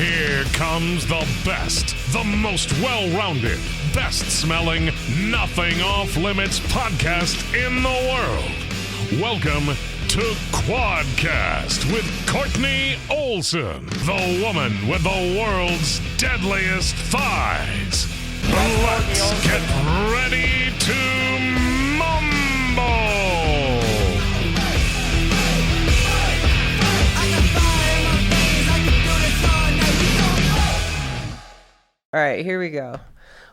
Here comes the best, the most well-rounded, best-smelling, nothing off-limits podcast in the world. Welcome to Quadcast with Kortney Olson, the woman with the world's deadliest thighs. Let's get ready to mumble! All right, here we go.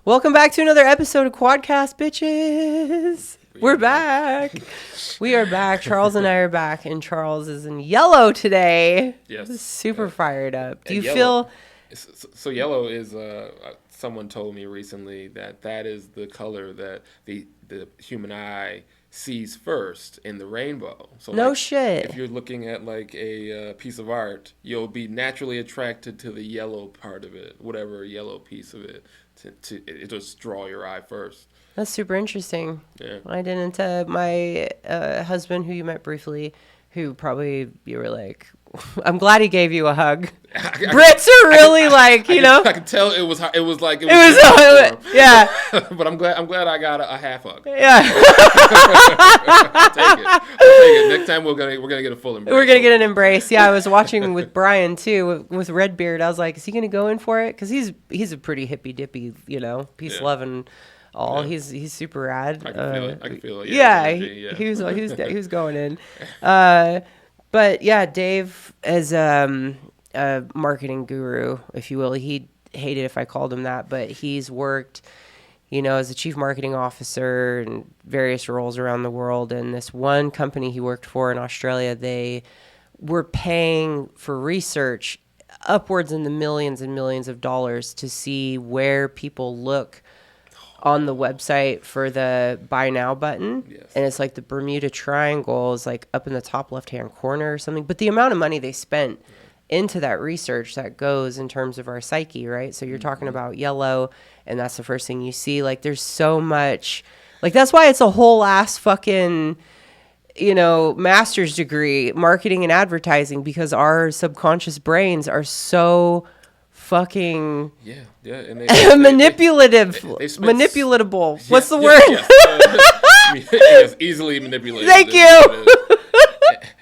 Welcome back to another episode of Quadcast, bitches. We're back. We are back. Charles and I are back, and Charles is in yellow today. Yes. Super fired up. Do you yellow, feel... So yellow is, someone told me recently that is the color that the human eye sees first in the rainbow. So no shit. If you're looking at like a piece of art, you'll be naturally attracted to the yellow part of it, whatever yellow piece of it, it just draw your eye first. That's super interesting. Yeah. I didn't... my husband, who you met briefly, who probably you were like... I'm glad he gave you a hug. Brits are really I could tell it was like yeah. But I'm glad I got a half hug. Yeah. Take it. Next time we're gonna get a full embrace. We're gonna get an embrace. Yeah, I was watching with Brian too with Redbeard. I was like, is he gonna go in for it? Because he's a pretty hippy dippy, peace, love, and all. Yeah. He's super rad. I can feel it. Yeah, he was going in. But yeah, Dave is a marketing guru, if you will. He'd hate it if I called him that, but he's worked, as a chief marketing officer in various roles around the world. And this one company he worked for in Australia, they were paying for research upwards in the millions and millions of dollars to see where people look on the website for the buy now button. Yes. And it's like the Bermuda Triangle is like up in the top left-hand corner or something. But the amount of money they spent into that research that goes in terms of our psyche, right? So you're talking about yellow, and that's the first thing you see. Like there's so much, like that's why it's a whole ass fucking, master's degree, marketing and advertising, because our subconscious brains are so fucking and manipulatable. What's the word? Yes, easily manipulated. Thank you.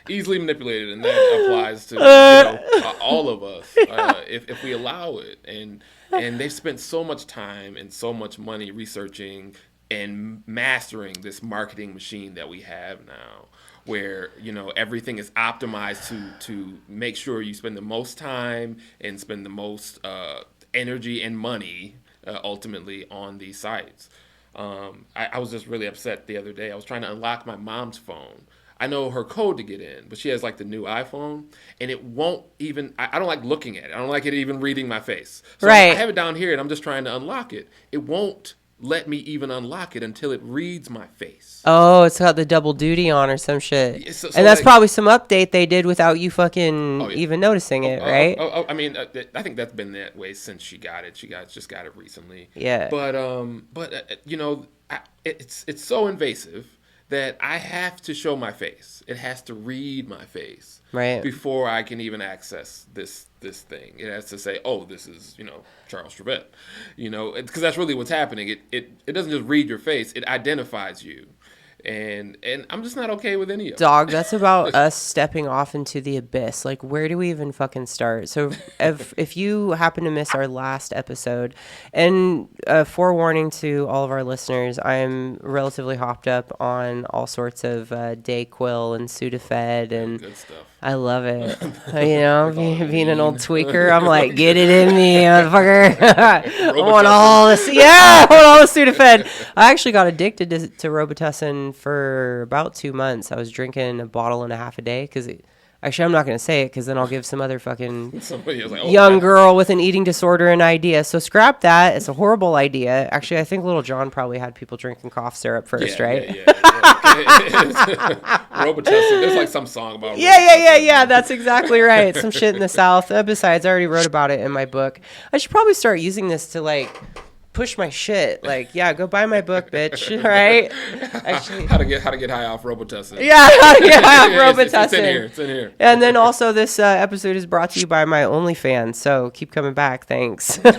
Easily manipulated, and that applies to all of us if we allow it. And they've spent so much time and so much money researching and mastering this marketing machine that we have now, where everything is optimized to make sure you spend the most time and spend the most energy and money ultimately on these sites. I was just really upset the other day. I was trying to unlock my mom's phone. I know her code to get in, but she has like the new iPhone, and it won't even, I don't like looking at it. I don't like it even reading my face. So right. I have it down here, and I'm just trying to unlock it. It won't let me even unlock it until it reads my face. Oh, it's got the double duty on or some shit. And that's probably some update they did without you fucking even noticing it, right? I mean, I think that's been that way since she got it. She just got it recently. Yeah. But it's so invasive that I have to show my face. It has to read my face, right, before I can even access this thing. It has to say, "Oh, this is Charles 𝗣𝗣𝗏," because that's really what's happening. It doesn't just read your face; it identifies you. And I'm just not okay with any of it. Dog, that's about us stepping off into the abyss. Like, where do we even fucking start? So if you happen to miss our last episode, and forewarning to all of our listeners, I'm relatively hopped up on all sorts of Dayquil and Sudafed, and good stuff. I love it. Being an old tweaker, I'm like, get it in me, motherfucker. I want all this. Yeah, I want all the Sudafed. I actually got addicted to Robitussin for about 2 months. I was drinking a bottle and a half a day because actually, I'm not going to say it because then I'll give some other fucking young girl with an eating disorder an idea. So scrap that. It's a horrible idea. Actually, I think Little John probably had people drinking cough syrup first, right? Yeah. Robitussin. There's like some song about Yeah. That's exactly right. Some shit in the South. Besides, I already wrote about it in my book. I should probably start using this to push my shit. Like, yeah, go buy my book, bitch. Right? Actually, how to get high off Robitussin. yeah, It's in here. It's in here. And then also this episode is brought to you by my OnlyFans. So keep coming back. Thanks. Oh,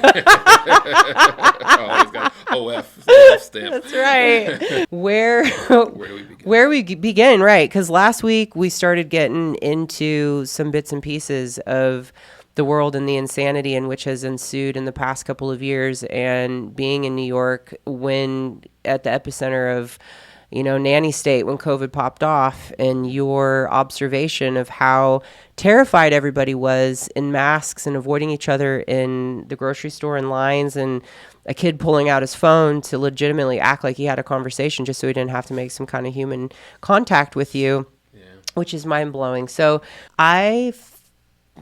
he's got OF stamp. That's right. Where do we begin? Where we begin, right? Because last week we started getting into some bits and pieces of the world and the insanity in which has ensued in the past couple of years, and being in New York when at the epicenter of, nanny state when COVID popped off, and your observation of how terrified everybody was in masks and avoiding each other in the grocery store in lines, and a kid pulling out his phone to legitimately act like he had a conversation just so he didn't have to make some kind of human contact with you, which is mind-blowing. So I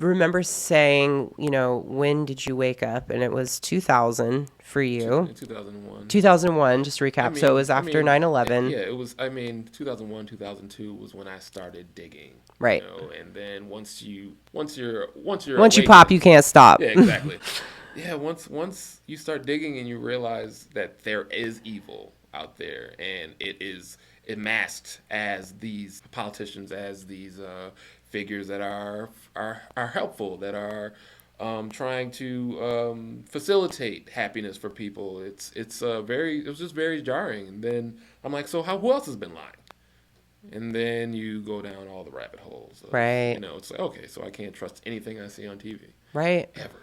remember saying, when did you wake up? And it was 2000 for you. 2001. 2001, just to recap. So it was after 9/11. Yeah, it was, 2001, 2002 was when I started digging. Right. And then once you pop, you can't stop. Yeah, exactly. Yeah, once you start digging and you realize that there is evil out there, and it masked as these politicians, as these figures that are helpful, that are trying to facilitate happiness for people. It was just very jarring. And then I'm like, so who else has been lying? And then you go down all the rabbit holes. Right. It's like, okay, so I can't trust anything I see on TV. Right. Ever.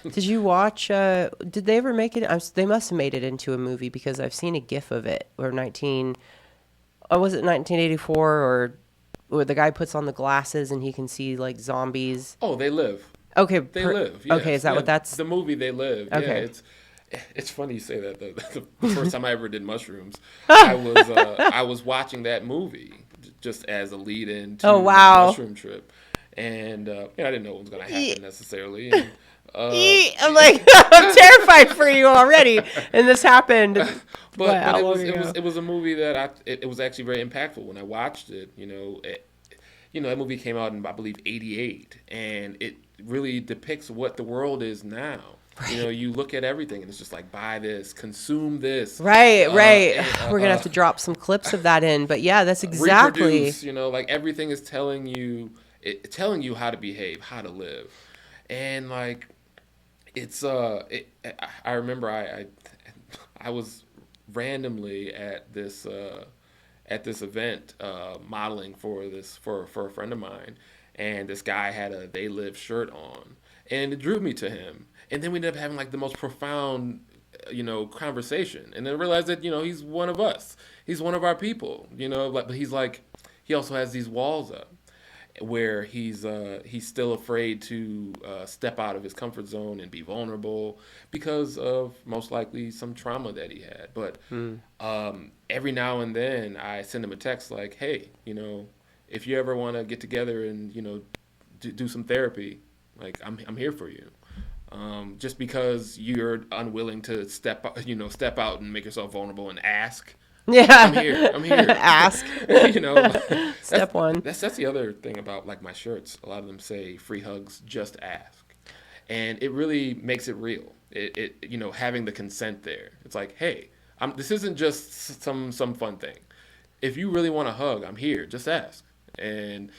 Did you watch, did they ever make it? They must have made it into a movie, because I've seen a GIF of it, or was it 1984, or where the guy puts on the glasses and he can see like zombies? Oh, They Live. Okay. They Live. Yes. Okay, is that what that's? The movie They Live. Okay. Yeah, it's funny you say that. The first time I ever did mushrooms, I was watching that movie just as a lead in to the mushroom trip. And I didn't know what was going to happen necessarily. And, I'm like, I'm terrified for you already, and this happened. But it was a movie that it was actually very impactful when I watched it. That movie came out in, I believe, '88, and it really depicts what the world is now. Right. You look at everything and it's just like, buy this, consume this. Right. And, we're gonna have to drop some clips of that in, but yeah, that's exactly. Reproduce, like everything is telling you how to behave, how to live, and like. I remember I was randomly at this event modeling for a friend of mine, and this guy had a They Live shirt on, and it drew me to him. And then we ended up having like the most profound conversation, and then I realized that he's one of us, he's one of our people, but he's like, he also has these walls up where he's still afraid to step out of his comfort zone and be vulnerable because of most likely some trauma that he had. But every now and then I send him a text like, hey, if you ever want to get together and do some therapy, like I'm here for you. Just because you're unwilling to step out and make yourself vulnerable and ask. Yeah, I'm here. Ask. Step one. That's the other thing about like my shirts. A lot of them say free hugs, just ask, and it really makes it real. It having the consent there. It's like, hey, this isn't just some fun thing. If you really want a hug, I'm here. Just ask. And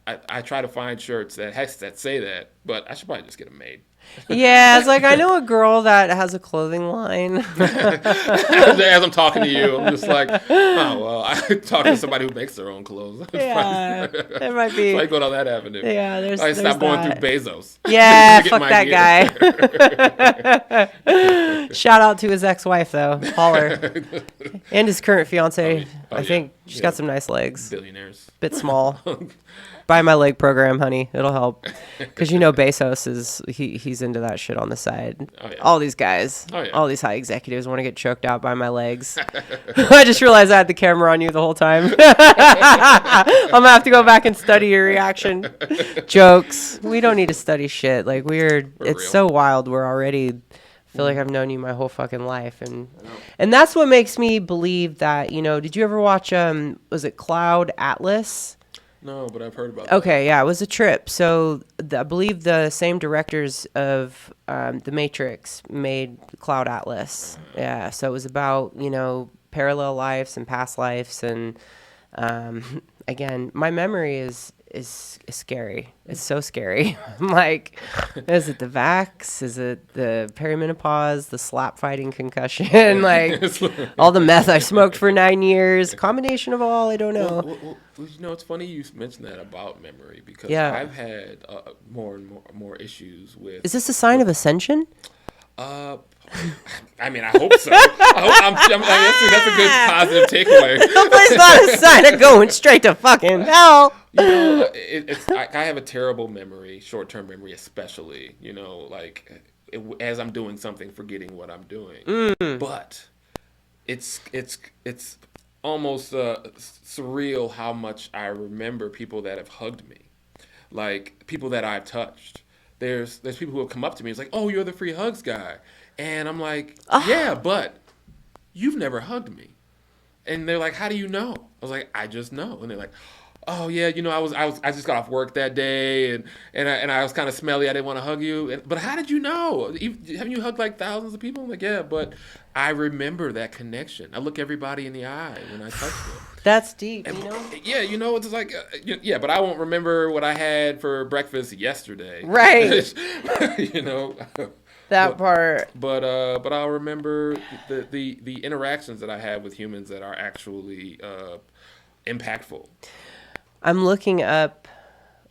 I try to find shirts that say that, but I should probably just get them made. Yeah, it's like, I know a girl that has a clothing line. As I'm talking to you, I'm just like, oh, well, I talk to somebody who makes their own clothes. Yeah, it might be. So I go down that avenue. Yeah, I stopped going through Bezos. Yeah, fuck that guy. Shout out to his ex-wife, though, Holler. And his current fiance. I think she's got some nice legs. Billionaires. Bit small. Buy my leg program, honey. It'll help. Because Bezos he's into that shit on the side. Oh, yeah. All these guys, oh, yeah. all these high executives want to get choked out by my legs. I just realized I had the camera on you the whole time. I'm going to have to go back and study your reaction. Jokes. We don't need to study shit. Like, it's real. so wild. We're already... I feel like I've known you my whole fucking life, and that's what makes me believe that, did you ever watch was it Cloud Atlas? No, but I've heard about that. Okay, yeah, it was a trip. So I believe the same directors of The Matrix made Cloud Atlas. Yeah, so it was about, parallel lives and past lives. And again, my memory is scary. It's so scary. I'm like, is it the vax? Is it the perimenopause, the slap fighting concussion? Like all the meth I smoked for 9 years, combination of all, I don't know. Well, it's funny you mentioned that about memory because Yeah. I've had more and more issues with. Is this a sign of ascension? I mean, I hope so. That's a good positive takeaway. It's not a sign of going straight to fucking hell. I have a terrible memory, short-term memory especially, as I'm doing something, forgetting what I'm doing. But it's almost surreal how much I remember people that have hugged me, like people that I've touched. There's people who have come up to me. It's like, oh, you're the free hugs guy. And I'm like, yeah, but you've never hugged me. And they're like, how do you know? I was like, I just know. And they're like, oh yeah, I just got off work that day and I was kind of smelly. I didn't want to hug you. But how did you know? Haven't you hugged like thousands of people? I'm like, yeah, but I remember that connection. I look everybody in the eye when I touch them. That's deep, Yeah, it's like, but I won't remember what I had for breakfast yesterday. Right. That part. But I'll remember the interactions that I have with humans that are actually impactful. I'm looking up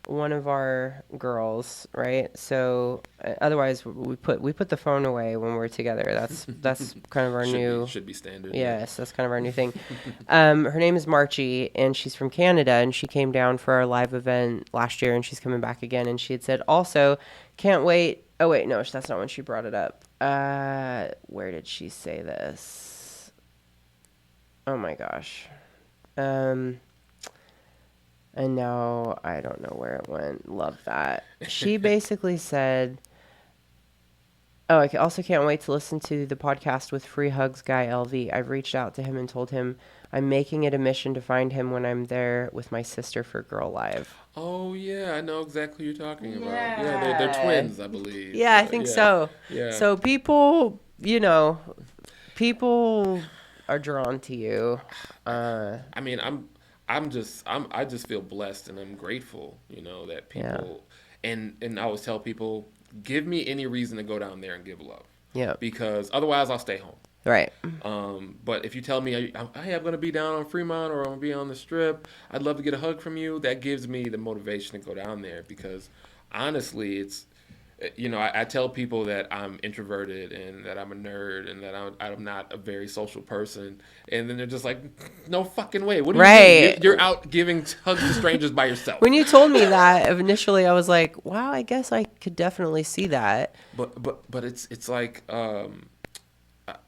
one of our girls, right? So otherwise we put the phone away when we're together. That's kind of our should be standard. Yes, that's kind of our new thing. Her name is Marchie, and she's from Canada, and she came down for our live event last year, and she's coming back again. And she had said, also, can't wait. Oh wait, no, that's not when she brought it up. Where did she say this? Oh my gosh. And now I don't know where it went. Love that. She basically said, oh, I also can't wait to listen to the podcast with Free Hugs Guy LV. I've reached out to him and told him I'm making it a mission to find him when I'm there with my sister for Girl Live. Oh, yeah. I know exactly who you're talking about. Yeah, they're twins, I believe. Yeah, I think so. Yeah. So people, people are drawn to you. I mean, I just feel blessed and I'm grateful, that people, and I always tell people, give me any reason to go down there and give love. Yeah. Because otherwise I'll stay home. Right. But if you tell me, hey, I'm going to be down on Fremont or I'm going to be on the Strip, I'd love to get a hug from you. That gives me the motivation to go down there because honestly, it's, I tell people that I'm introverted and that I'm a nerd and that I'm not a very social person. And then they're just like, no fucking way. What are you doing? You're out giving hugs to strangers by yourself. When you told me that initially, I was like, wow, I guess I could definitely see that. But it's like,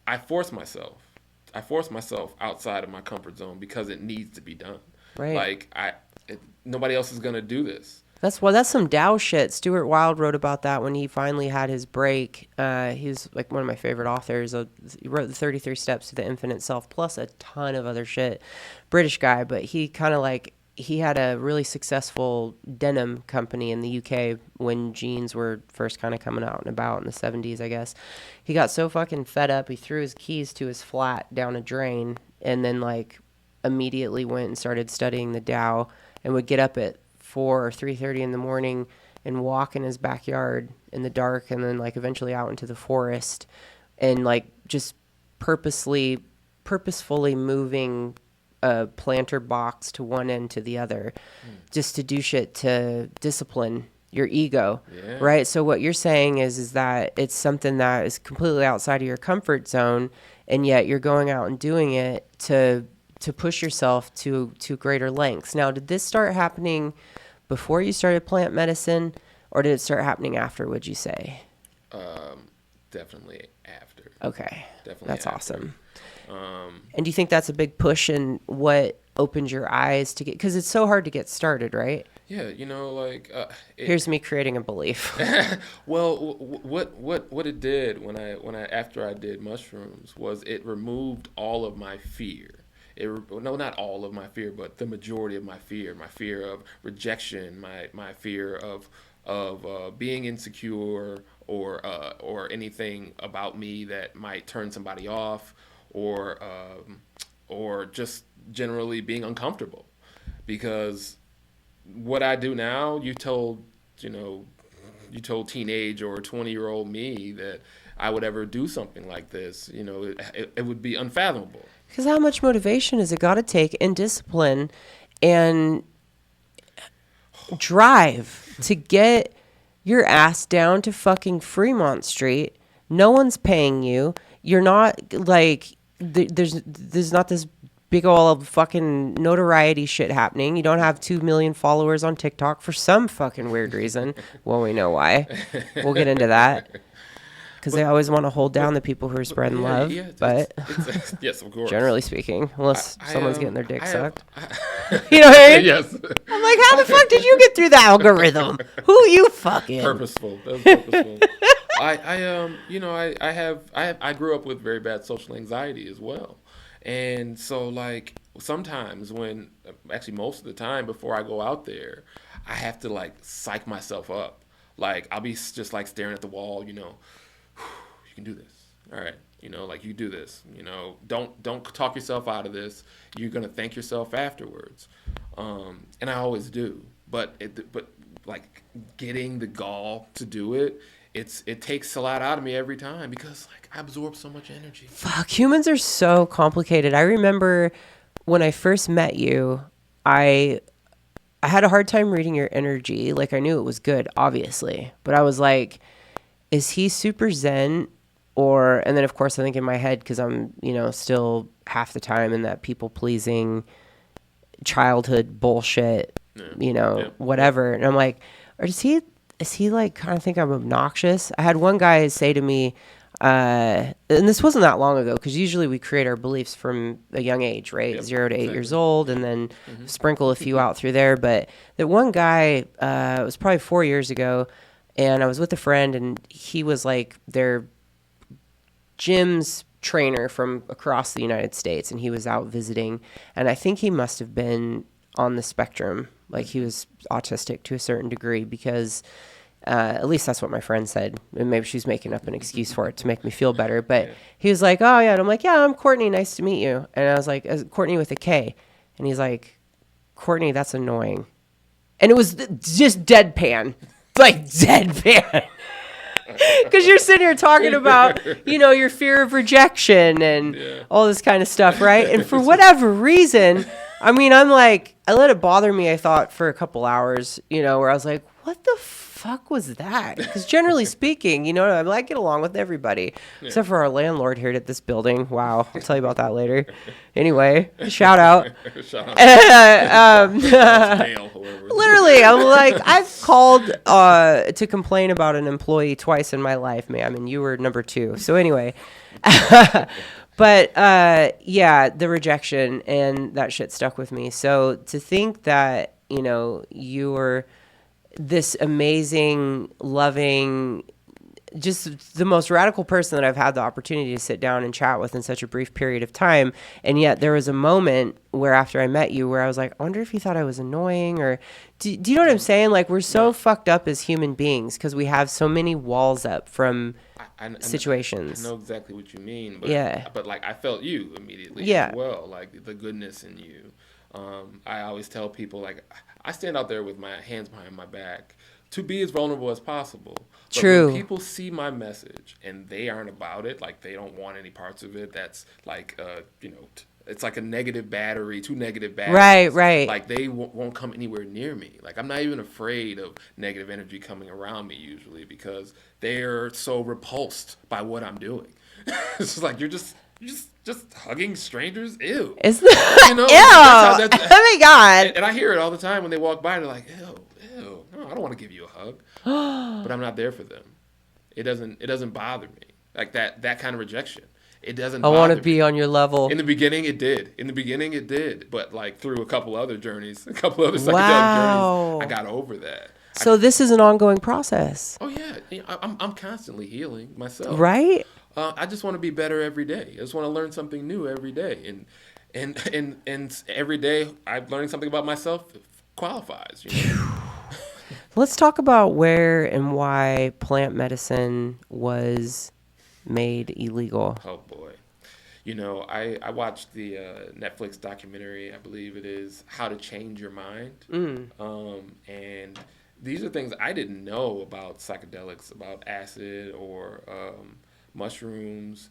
I force myself outside of my comfort zone because it needs to be done. Right. Like nobody else is going to do this. That's some Tao shit. Stuart Wilde wrote about that when he finally had his break. He's like one of my favorite authors. He wrote the 33 Steps to the Infinite Self, plus a ton of other shit. British guy, but he kind of he had a really successful denim company in the UK when jeans were first kind of coming out and about in the 70s, I guess. He got so fucking fed up, he threw his keys to his flat down a drain and then immediately went and started studying the Tao and would get up at 4 or 3:30 in the morning and walk in his backyard in the dark and then eventually out into the forest and just purposefully moving a planter box to one end to the other just to do shit to discipline your ego. Yeah. Right? So what you're saying is that it's something that is completely outside of your comfort zone and yet you're going out and doing it to push yourself to greater lengths. Now, did this start happening before you started plant medicine, or did it start happening after, would you say? Definitely after. Okay. Definitely That's after. Awesome. And do you think that's a big push in what opened your eyes to get, because it's so hard to get started, right? Yeah, here's me creating a belief. Well, what it did when I after I did mushrooms was it removed all of my fear. no, not all of my fear, but the majority of my fear of rejection, my fear of being insecure, or anything about me that might turn somebody off, or just generally being uncomfortable. Because what I do now, you told teenage or 20-year-old me that I would ever do something like this, it would be unfathomable. Because how much motivation has it got to take, and discipline and drive to get your ass down to fucking Fremont Street? No one's paying you. You're not like, there's not this big old fucking notoriety shit happening. You don't have 2 million followers on TikTok for some fucking weird reason. Well, we know why. We'll get into that. Because they always want to hold down the people who are spreading love. Yeah, but yes, of course. Generally speaking, unless someone's getting their dick sucked. You know what I mean? Yes. I'm like, how the fuck did you get through the algorithm? Who you fucking? Purposeful. That was purposeful. I grew up with very bad social anxiety as well. And so, like, sometimes most of the time before I go out there, I have to, like, psych myself up. Like, I'll be just, like, staring at the wall, you can do this. All right. Like, you do this. Don't talk yourself out of this. You're going to thank yourself afterwards. And I always do. But like, getting the gall to do it, it takes a lot out of me every time, because, like, I absorb so much energy. Fuck, humans are so complicated. I remember when I first met you, I had a hard time reading your energy. Like, I knew it was good, obviously, but I was like, is he super zen? And then of course I think in my head, because I'm, still half the time in that people pleasing childhood bullshit, whatever. And I'm like, or is he like kind of think I'm obnoxious? I had one guy say to me, and this wasn't that long ago, because usually we create our beliefs from a young age, right? Yep, 0 to 8 years old, and then sprinkle a few out through there. But that one guy, it was probably 4 years ago, and I was with a friend, and he was like their gym's trainer from across the United States, and he was out visiting, and I think he must have been on the spectrum. Like, he was autistic to a certain degree, because at least that's what my friend said, and maybe she's making up an excuse for it to make me feel better. But he was like, oh yeah, and I'm like, yeah, I'm Kortney, nice to meet you. And I was like, Kortney with a K. And he's like, Kortney, that's annoying. And it was just deadpan. Like, deadpan. Because you're sitting here talking about, your fear of rejection and all this kind of stuff, right? And for whatever reason, I'm like, I let it bother me, I thought, for a couple hours, where I was like, what the fuck was that? Because generally speaking, I get along with everybody, except for our landlord here at this building. Wow, I'll tell you about that later. Anyway, shout out. Literally, I'm like, I've called to complain about an employee twice in my life, man. And you were number 2. So anyway, but the rejection and that shit stuck with me. So to think that, you were this amazing, loving, just the most radical person that I've had the opportunity to sit down and chat with in such a brief period of time. And yet there was a moment where after I met you where I was like, I wonder if you thought I was annoying, or do you know what I'm saying? Like, we're so fucked up as human beings because we have so many walls up from situations. I know exactly what you mean. But, but like, I felt you immediately as well, like the goodness in you. I always tell people, like, I stand out there with my hands behind my back to be as vulnerable as possible. But True. When people see my message and they aren't about it, like, they don't want any parts of it, that's like, it's like a negative battery, 2 negative batteries. Right. Like, they won't come anywhere near me. Like, I'm not even afraid of negative energy coming around me usually, because they're so repulsed by what I'm doing. It's like, you're just hugging strangers. Ew. Ew. That's oh my God. And I hear it all the time when they walk by. They're like, ew. No, I don't want to give you a hug. But I'm not there for them. It doesn't bother me. Like, that kind of rejection. It doesn't. I want to be on your level. In the beginning, it did. But like, through a couple other journeys, a couple other psychedelic journeys, I got over that. So this is an ongoing process. Oh yeah, I'm constantly healing myself. Right. I just want to be better every day. I just want to learn something new every day, and every day I'm learning something about myself qualifies. Let's talk about where and why plant medicine was made illegal. Oh boy. I watched the Netflix documentary, I believe it is, How to Change Your Mind. And these are things I didn't know about psychedelics, about acid or mushrooms,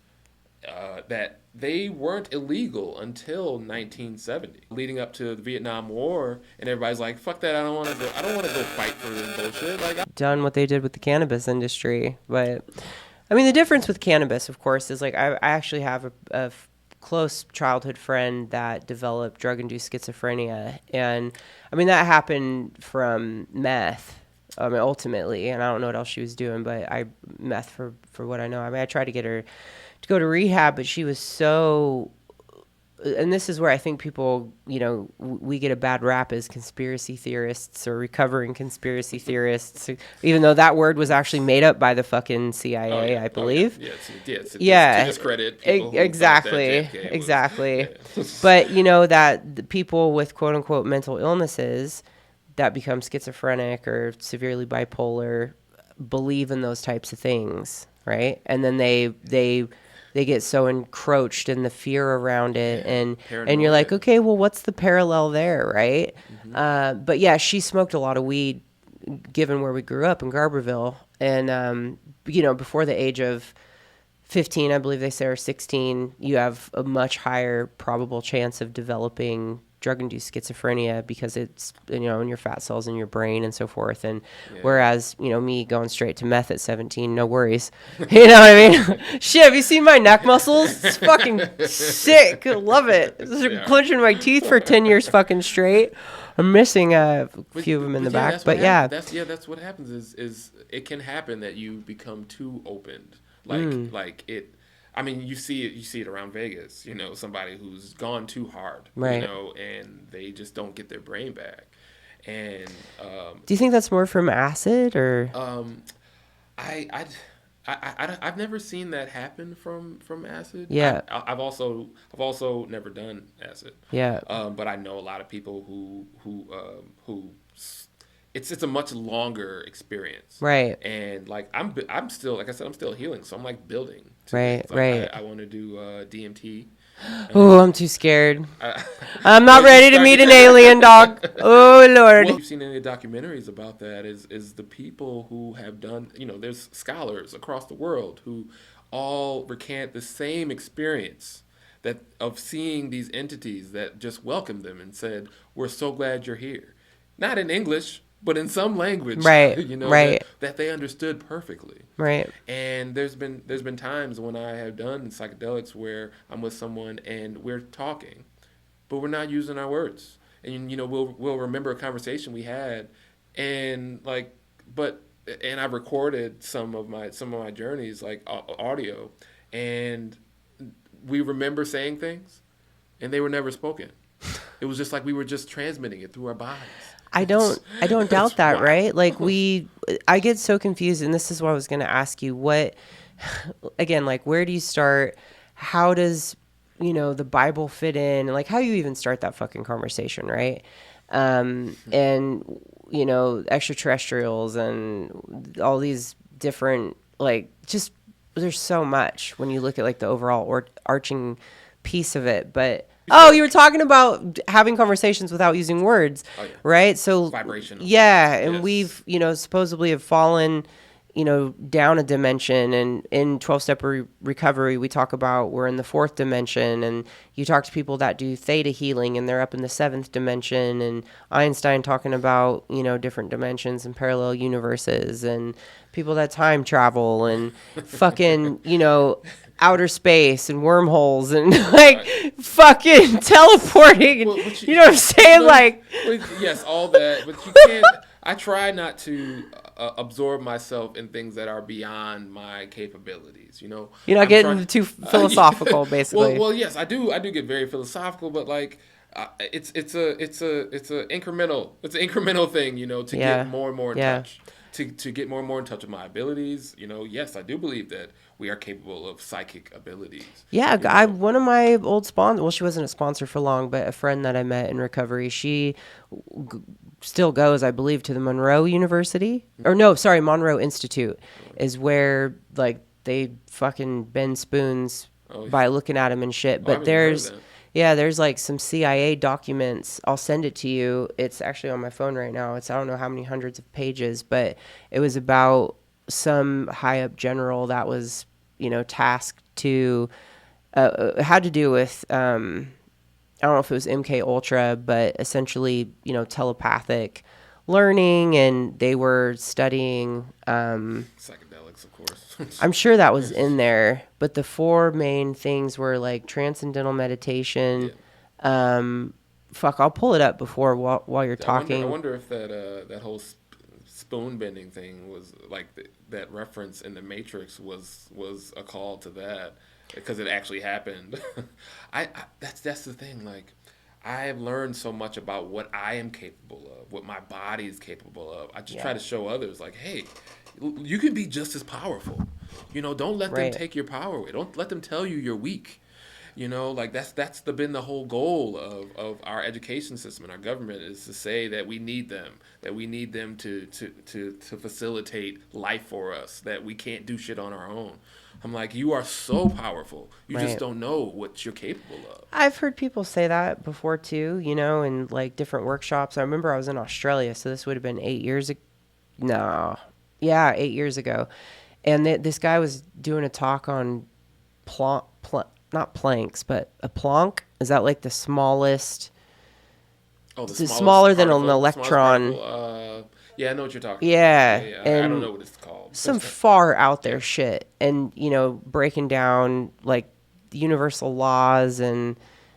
that they weren't illegal until 1970, leading up to the Vietnam War. And everybody's like, "Fuck that! I don't want to go fight for this bullshit." Like, done what they did with the cannabis industry, but I mean, the difference with cannabis, of course, is like I actually have a close childhood friend that developed drug-induced schizophrenia, and I mean that happened from meth. I mean, ultimately, and I don't know what else she was doing, but meth for what I know. I mean, I tried to get her to go to rehab, but she was so. And this is where I think people, we get a bad rap as conspiracy theorists or recovering conspiracy theorists, even though that word was actually made up by the fucking CIA, I believe. To discredit people. Exactly. But, that the people with quote unquote mental illnesses that become schizophrenic or severely bipolar believe in those types of things, right? And then they get so encroached in the fear around it, and you're like, okay, well, what's the parallel there, right? But yeah, she smoked a lot of weed, given where we grew up in Garberville, and before the age of 15, I believe they say, or 16, you have a much higher probable chance of developing drug-induced schizophrenia because it's, in your fat cells in your brain and so forth. And whereas, me going straight to meth at 17, no worries. You know what I mean? Shit, have you seen my neck muscles? It's fucking sick. I love it. Clenching my teeth for 10 years fucking straight. I'm missing a few of them in the back, but yeah. That's what happens is it can happen that you become too opened. Like it. I mean, you see it around Vegas, somebody who's gone too hard, right. And they just don't get their brain back. And do you think that's more from acid or? I've never seen that happen from acid. Yeah. I've also never done acid. Yeah. But I know a lot of people who it's a much longer experience. Right. And like I'm still, like I said, I'm still healing, so I'm like building. Right. Right. I want to do DMT. Oh, I'm too scared. I'm not ready to meet an alien, dog. Oh, Lord. Well, if you've seen any documentaries about that, is the people who have done, there's scholars across the world who all recant the same experience of seeing these entities that just welcomed them and said, "We're so glad you're here." Not in English, but in some language, right? Right. That they understood perfectly, right? And there's been times when I have done psychedelics where I'm with someone and we're talking, but we're not using our words, and we'll remember a conversation we had, and I recorded some of my journeys, like audio, and we remember saying things, and they were never spoken. It was just like we were just transmitting it through our bodies. I don't doubt that, wild. Right? Like I get so confused, and this is what I was going to ask you. What, again, like where do you start? How does, the Bible fit in? Like how you even start that fucking conversation, right? And, extraterrestrials and all these different, just there's so much when you look at like the overall arching piece of it. But you were talking about having conversations without using words, right? So vibrational. Yeah, and we've supposedly have fallen down a dimension, and in 12-step recovery we talk about we're in the 4th dimension, and you talk to people that do theta healing and they're up in the 7th dimension, and Einstein talking about different dimensions and parallel universes, and people that time travel and fucking outer space and wormholes and fucking teleporting, and you know what I'm saying? Yes, all that, but you can't. I try not to absorb myself in things that are beyond my capabilities. You're not getting too philosophical, basically. Well, yes, I do get very philosophical, but it's an incremental thing, to get more and more in touch. to get more and more in touch with my abilities. Yes, I do believe that we are capable of psychic abilities. Yeah, one of my old sponsors, well, she wasn't a sponsor for long, but a friend that I met in recovery, she still goes, I believe, to the Monroe Institute is where, like, they fucking bend spoons by looking at them and shit. But there's like some CIA documents. I'll send it to you. It's actually on my phone right now. It's, I don't know how many hundreds of pages, but it was about some high up general that was, tasked to, had to do with, I don't know if it was 𝗙𝗢𝗄𝗏, but essentially, telepathic learning, and they were studying, psychedelics, of course. I'm sure that was in there, but the four main things were like transcendental meditation. I'll pull it up while you're talking. I wonder if that whole spoon bending thing was like that reference in the Matrix was a call to that, because it actually happened. That's the thing. Like, I have learned so much about what I am capable of, what my body is capable of. I just try to show others, like, hey, you can be just as powerful. Don't let them take your power away. Don't let them tell you you're weak. Like that's been the whole goal of our education system and our government, is to say that we need them to facilitate life for us, that we can't do shit on our own. I'm like, you are so powerful. You just don't know what you're capable of. I've heard people say that before too, in like different workshops. I remember I was in Australia, so this would have been 8 years ago. No. Yeah, 8 years ago. And this guy was doing a talk on not planks, but a Planck. Is that like the smallest? Oh, it's smaller than an electron. Yeah, I know what you're talking about. Yeah. I don't know what it's called. Some far out there shit. And, breaking down like the universal laws and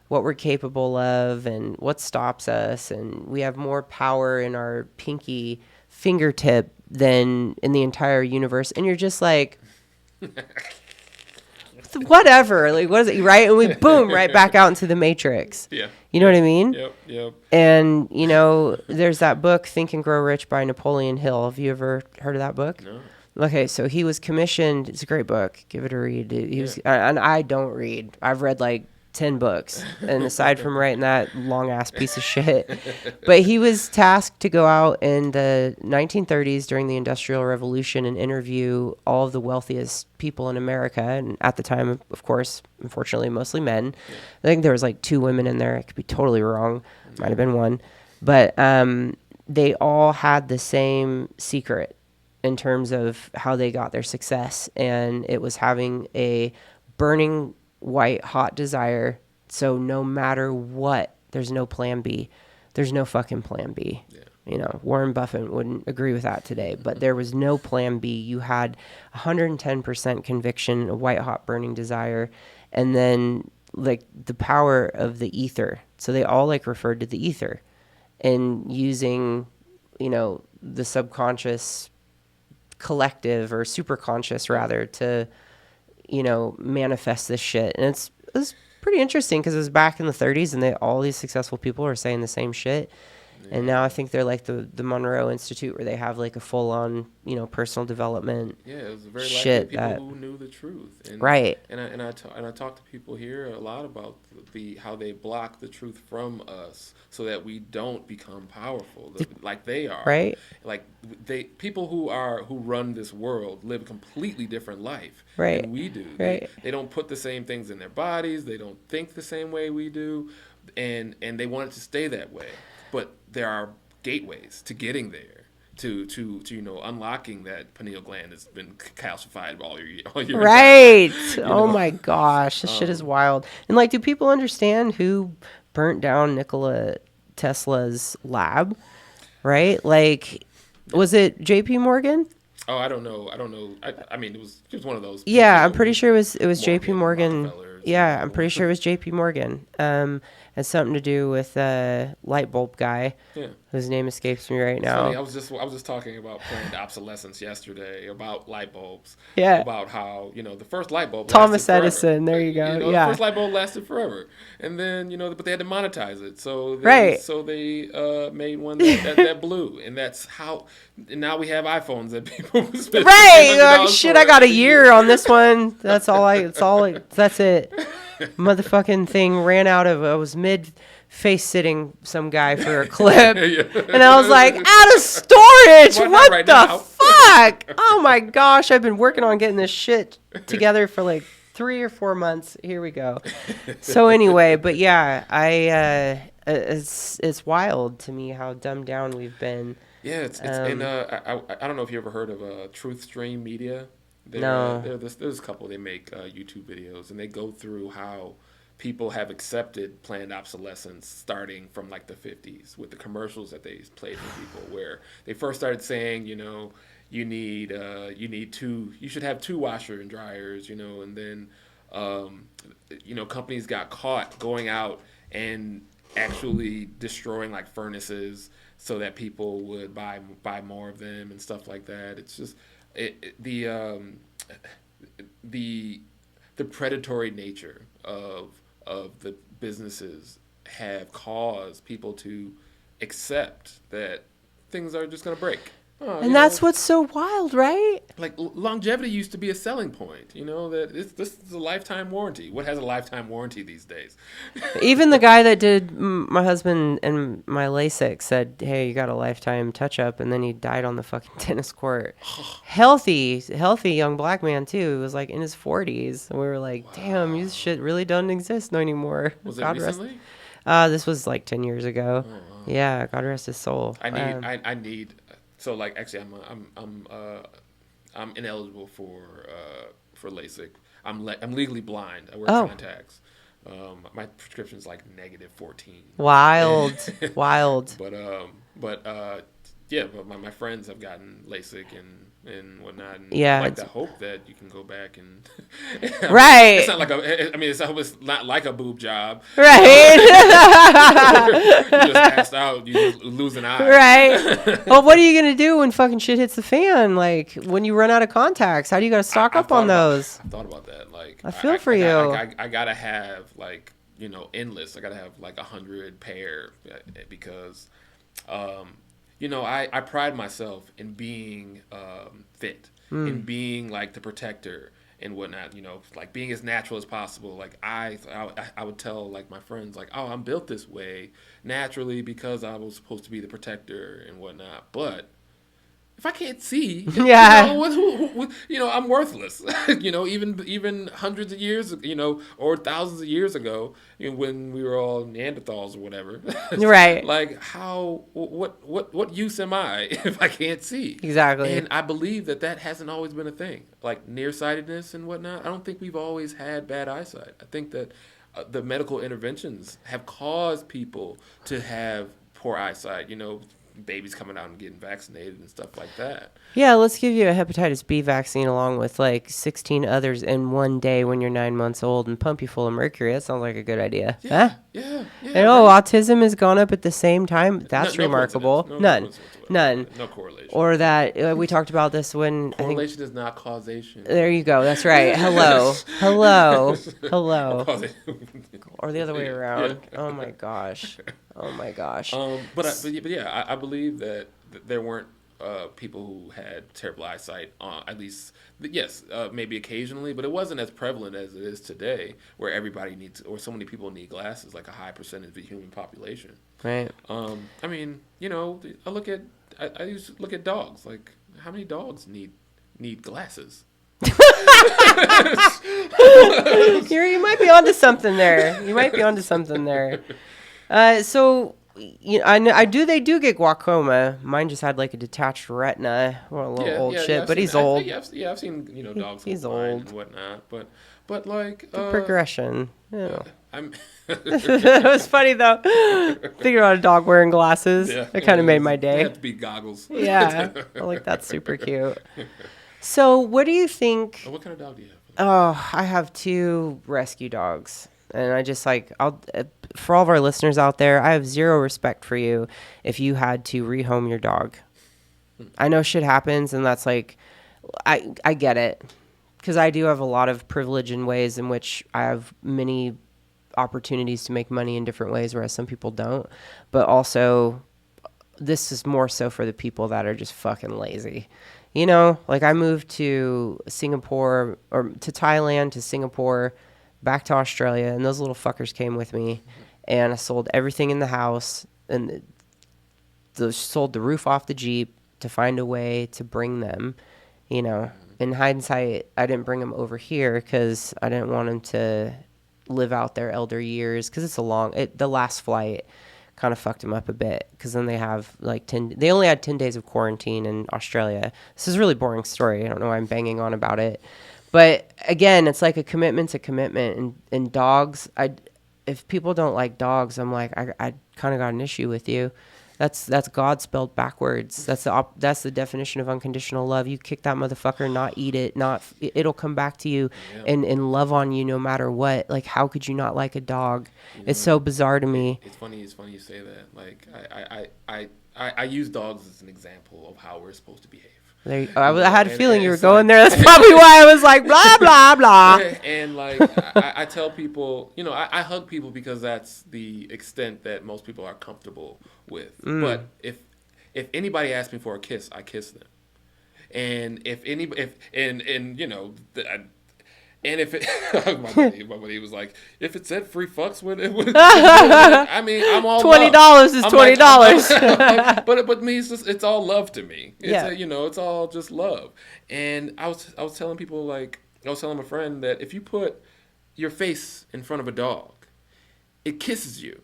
what we're capable of and what stops us. And we have more power in our pinky fingertip than in the entire universe. And you're just like, whatever, like, what is it, right? And we boom right back out into the Matrix. Yeah. You know what I mean? Yep. And, there's that book, Think and Grow Rich by Napoleon Hill. Have you ever heard of that book? No. Okay, so he was commissioned. It's a great book. Give it a read. And I don't read. I've read like 10 books, and aside from writing that long ass piece of shit, but he was tasked to go out in the 1930s during the Industrial Revolution and interview all of the wealthiest people in America. And at the time, of course, unfortunately, mostly men. I think there was like 2 women in there. I could be totally wrong. Might have been 1, but they all had the same secret in terms of how they got their success, and it was having a burning white hot desire. So no matter what, there's no plan B. There's no fucking plan B. Warren Buffett wouldn't agree with that today, but there was no plan B. You had 110% conviction, a white hot burning desire, and then like the power of the ether. So they all like referred to the ether and using, the subconscious collective or superconscious rather to manifest this shit. And it's pretty interesting because it was back in the 30s and all these successful people are saying the same shit. Yeah. And now I think they're like the Monroe Institute, where they have like a full-on, personal development. Yeah, it was very shit likely people who knew the truth. And, right. And I talk to people here a lot about how they block the truth from us so that we don't become powerful like they are. Right. Like people who run this world live a completely different life than we do. Right. They don't put the same things in their bodies. They don't think the same way we do, and they want it to stay that way. But there are gateways to getting there, to unlocking that pineal gland that's been calcified all your right. Oh my gosh, this shit is wild. And like, do people understand who burnt down Nikola Tesla's lab? Right? Like, was it J.P. Morgan? Oh, I don't know. I mean, it was one of those. Yeah, I'm pretty sure it was J.P. Morgan. Yeah, I'm pretty sure it was J.P. Morgan. has something to do with a light bulb guy Yeah. whose name escapes me right It's now. funny. I was just talking about planned obsolescence yesterday, about light bulbs. Yeah. About how, the first light bulb Thomas lasted forever. Edison, there you go. The Yeah. first light bulb lasted forever. And then, but they had to monetize it. So Right. they made one that blew. And that's how, and now we have iPhones that people spend Right. $300 Shit, for I got a every year on this one. That's it. Motherfucking thing ran out of, I was mid face sitting some guy for a clip. And I was like, out of storage. Why not What right the now? fuck? Oh my gosh. I've been working on getting this shit together for like 3 or 4 months. Here we go. So anyway, but yeah, it's wild to me how dumbed down we've been. Yeah, and I don't know if you ever heard of Truth Stream Media. No. There's a couple. They make YouTube videos, and they go through how people have accepted planned obsolescence starting from like the 50s with the commercials that they played for people, where they first started saying, you should have 2 washer and dryers, and then companies got caught going out and actually destroying like furnaces so that people would buy more of them and stuff like that. It's just the predatory nature of the businesses have caused people to accept that things are just going to break. And that's what's so wild, right? Like longevity used to be a selling point, that this is a lifetime warranty. What has a lifetime warranty these days? Even the guy that did my husband and my LASIK said, hey, you got a lifetime touch-up, and then he died on the fucking tennis court. Healthy young black man, too. He was like in his 40s. And we were like, damn, this shit really doesn't exist no anymore. Was God it recently? This was like 10 years ago. Oh, wow. Yeah, God rest his soul. I need. So like actually I'm ineligible for LASIK. I'm legally blind. I wear contacts. My prescription's like -14. Wild. But my friends have gotten LASIK and whatnot. And yeah, I like to hope that you can go back and right. It's not like it's not like a boob job. Right. You just passed out. You just lose an eye. Right. Well, what are you gonna do when fucking shit hits the fan? Like when you run out of contacts, how do you gotta stock up on those? I've thought about that. Like I feel for you. I gotta have like endless. I gotta have like 100 pair because. I pride myself in being fit, in being like the protector and whatnot. Like being as natural as possible. Like I would tell like my friends like, oh, I'm built this way naturally because I was supposed to be the protector and whatnot. But if I can't see, yeah, I'm worthless. Even hundreds of years, or thousands of years ago, when we were all Neanderthals or whatever. Right. Like what use am I if I can't see? Exactly. And I believe that hasn't always been a thing. Like nearsightedness and whatnot. I don't think we've always had bad eyesight. I think that the medical interventions have caused people to have poor eyesight. Babies coming out and getting vaccinated and stuff like that. Yeah, let's give you a hepatitis B vaccine along with like 16 others in one day when you're 9 months old and pump you full of mercury. That sounds like a good idea. Yeah, huh? Yeah. And autism has gone up at the same time. That's remarkable. None. No correlation. Or that we talked about this when correlation is not causation. There you go. That's right. Hello. Or the other way around. Yeah. Oh my gosh. But yeah, I believe that there weren't people who had terrible eyesight. At least, yes, maybe occasionally, but it wasn't as prevalent as it is today, where everybody needs, or so many people need glasses, like a high percentage of the human population. Right. I used to look at dogs. Like, how many dogs need glasses? You might be onto something there. So they do get glaucoma. Mine just had like a detached retina or a little old shit, but he's old. I've seen dogs. He's old and whatnot, but like the progression. Yeah. It was funny though. Thinking about a dog wearing glasses, it kind of made my day. They have to be goggles. Yeah, like that's super cute. So, what do you think? What kind of dog do you have? Oh, I have 2 rescue dogs. And I just like, for all of our listeners out there, I have zero respect for you if you had to rehome your dog. I know shit happens, and that's like, I get it. Because I do have a lot of privilege in ways in which I have many opportunities to make money in different ways, whereas some people don't. But also, this is more so for the people that are just fucking lazy. You know, like I moved to Singapore, or to Thailand, to Singapore, back to Australia, and those little fuckers came with me, and I sold everything in the house and sold the roof off the Jeep to find a way to bring them. You know, in hindsight, I didn't bring them over here because I didn't want them to live out their elder years, because it's the last flight kind of fucked them up a bit, because then they have like they only had 10 days of quarantine in Australia. This is a really boring story. I don't know why I'm banging on about it. But again, it's like a commitment's a commitment. And dogs, if people don't like dogs, I'm like, I kind of got an issue with you. That's God spelled backwards. That's the definition of unconditional love. You kick that motherfucker, not eat it, it'll come back to you and love on you no matter what. Like, how could you not like a dog? It's so bizarre to me. It's funny you say that. Like, I use dogs as an example of how we're supposed to behave. I had a feeling you were going there. That's probably why I was like, blah, blah, blah. And like, I tell people, I hug people because that's the extent that most people are comfortable with. But if anybody asks me for a kiss, I kiss them. And if my buddy was like, if it said free fucks with it, I mean, I'm all $20 is $20. But me, it's all love to me. It's all just love. And I was telling people, like, I was telling a friend that if you put your face in front of a dog, it kisses you,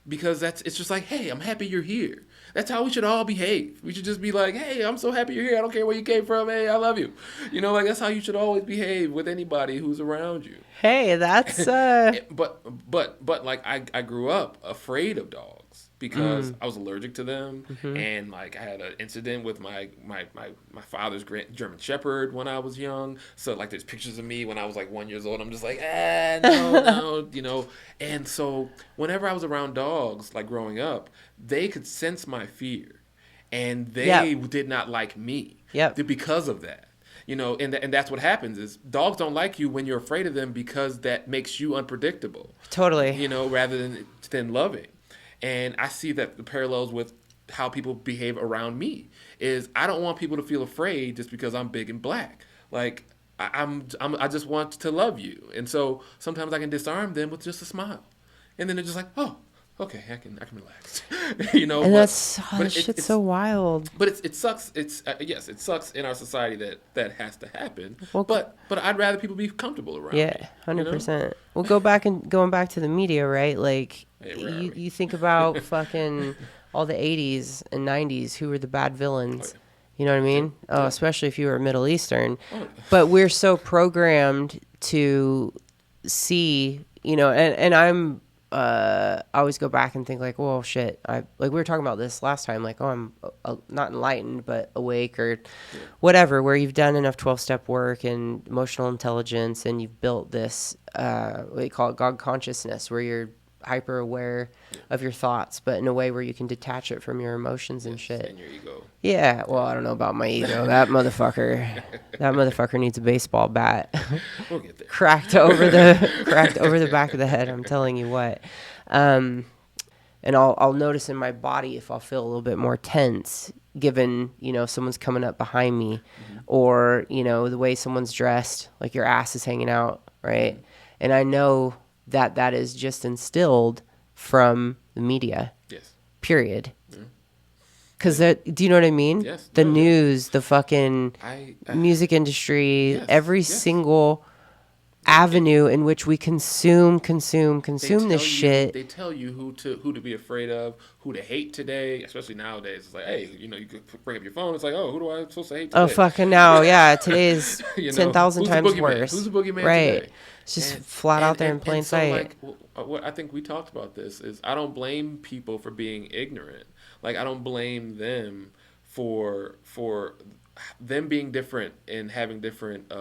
because it's just like, hey, I'm happy you're here. That's how we should all behave. We should just be like, hey, I'm so happy you're here. I don't care where you came from. Hey, I love you. Like, that's how you should always behave with anybody who's around you. Hey, that's But like, I grew up afraid of dogs because I was allergic to them. And like, I had an incident with my father's German Shepherd when I was young. So like, there's pictures of me when I was like 1 year old. I'm just like, no. And so whenever I was around dogs, like growing up, they could sense my fear, and they did not like me because of that. And that's what happens is dogs don't like you when you're afraid of them, because that makes you unpredictable. Totally. Rather than loving. And I see that the parallels with how people behave around me is, I don't want people to feel afraid just because I'm big and black. Like, I just want to love you. And so sometimes I can disarm them with just a smile. And then they're just like, oh, okay, I can relax. And that shit's so wild. But it sucks. Yes, it sucks in our society that has to happen. Well, but I'd rather people be comfortable around. Yeah, 100%. Well, going back to the media, right? Like, you think about fucking all the 80s and 90s, who were the bad villains. You know what I mean? Oh, especially if you were Middle Eastern. But we're so programmed to see, and I'm. I always go back and think like, well, shit. Like we were talking about this last time. Like, oh, I'm not enlightened, but awake or whatever. Where you've done enough 12-step work and emotional intelligence, and you've built this what do you call it, God consciousness, where you're hyper aware of your thoughts, but in a way where you can detach it from your emotions and shit. And your ego. Yeah. Well, I don't know about my ego. That motherfucker needs a baseball bat. We'll get there. cracked over the back of the head. I'm telling you what. And I'll notice in my body if I'll feel a little bit more tense, given, someone's coming up behind me, or, the way someone's dressed, like your ass is hanging out, right? And I know that is just instilled from the media. Yes. Period. Because do you know what I mean? Yes. The news, the fucking music industry, every single avenue in which we consume this shit. They tell you who to be afraid of, who to hate today, especially nowadays. It's like, hey, you could bring up your phone. It's like, oh, who do I supposed to hate today? Oh, fucking now, yeah. Today is 10,000 times worse. Who's the boogeyman right. today? It's just flat out there in plain sight. So, like, what I think we talked about this is, I don't blame people for being ignorant. Like, I don't blame them for them being different and having different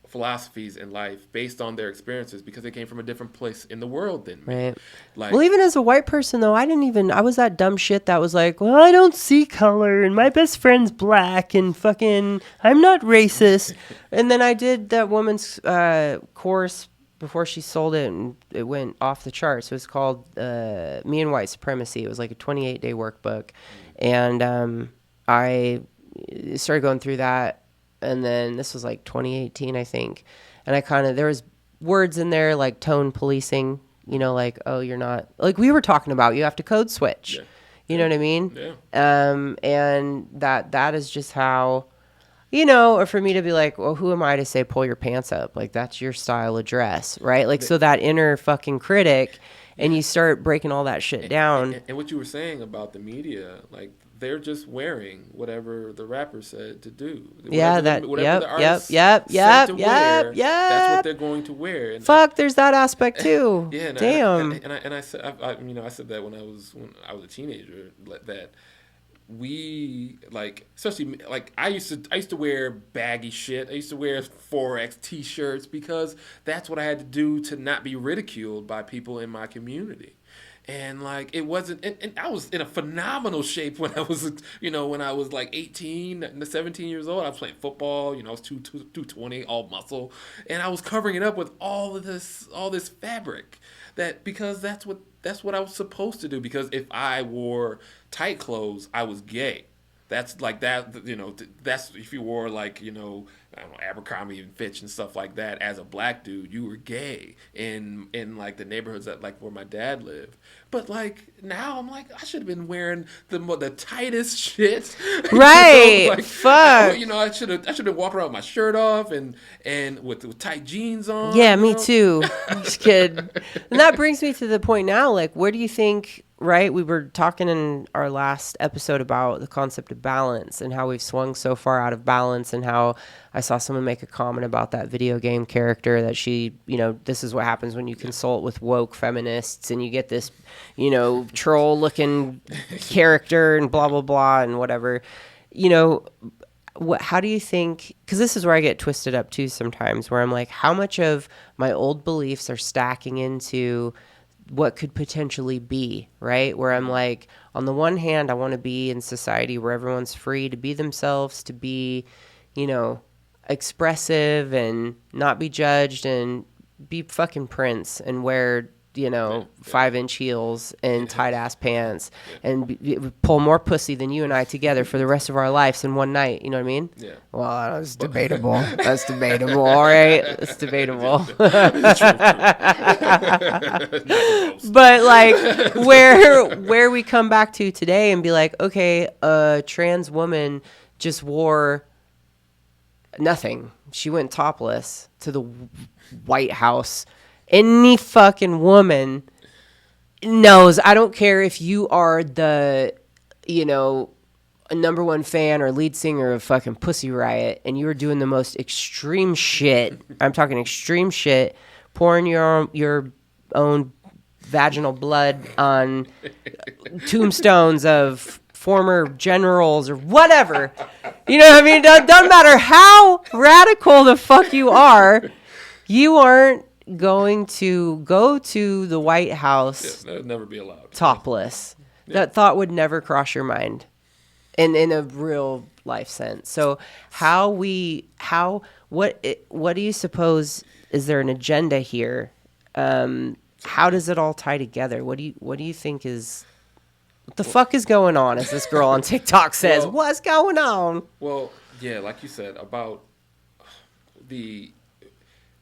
philosophies in life based on their experiences because they came from a different place in the world than me. Right. Like, Well, even as a white person, though, I was that dumb shit that was like, well, I don't see color, and my best friend's black, and fucking, I'm not racist. And then I did that woman's course before she sold it, and it went off the charts. It was called Me and White Supremacy. It was like a 28-day workbook. And I started going through that, and then this was like 2018, I think. And there was words in there like tone policing, like, oh, you're not, like we were talking about, you have to code switch. Yeah. You know what I mean? Yeah. And that is just how, or for me to be like, well, who am I to say pull your pants up? Like, that's your style of dress, right? Like, so that inner fucking critic, and you start breaking all that shit down. And what you were saying about the media, like, they're just wearing whatever the rapper said to do. Yeah, Whatever the artist yep. That's what they're going to wear. And fuck, there's that aspect too. Yeah, damn. And I said, I said that when I was a teenager, that we, like, especially, like, I used to wear baggy shit. I used to wear 4X t-shirts because that's what I had to do to not be ridiculed by people in my community. And, like, it wasn't, and I was in a phenomenal shape when I was, like 18, 17 years old. I was playing football, I was 220, all muscle. And I was covering it up with all this fabric because that's what I was supposed to do. Because if I wore tight clothes, I was gay. That's like that, that's if you wore, like, I don't know, Abercrombie and Fitch and stuff like that as a black dude, you were gay in like the neighborhoods that, like, where my dad lived. But, like, now I'm like, I should have been wearing the tightest shit. Right. Like, fuck. I should have been walking around with my shirt off and with tight jeans on. Yeah, me too. Just kidding. And that brings me to the point now, like, where do you think, right? We were talking in our last episode about the concept of balance and how we've swung so far out of balance, and how I saw someone make a comment about that video game character that she, this is what happens when you consult with woke feminists and you get this, troll looking character and blah, blah, blah, and whatever. How do you think, because this is where I get twisted up too sometimes, where I'm like, how much of my old beliefs are stacking into what could potentially be, right? Where I'm like, on the one hand, I want to be in society where everyone's free to be themselves, to be, expressive and not be judged, and be fucking Prince and wear, 5-inch heels and tight ass pants and pull more pussy than you and I together for the rest of our lives in one night. You know what I mean? Yeah. Well, that's debatable. That's debatable. All right. That's debatable. But, like, where we come back to today and be like, okay, a trans woman just wore nothing. She went topless to the White House. Any fucking woman knows, I don't care if you are the, a number one fan or lead singer of fucking Pussy Riot, and you are doing the most extreme shit. I'm talking extreme shit, pouring your own vaginal blood on tombstones of former generals or whatever. You know what I mean? Doesn't matter how radical the fuck you are, you aren't going to go to the White House that would never be allowed. Topless. Yeah. That thought would never cross your mind in a real life sense. So what do you suppose, is there an agenda here? How does it all tie together? What do you think is, what the fuck is going on, as this girl on TikTok says? What's going on? Well, yeah, like you said about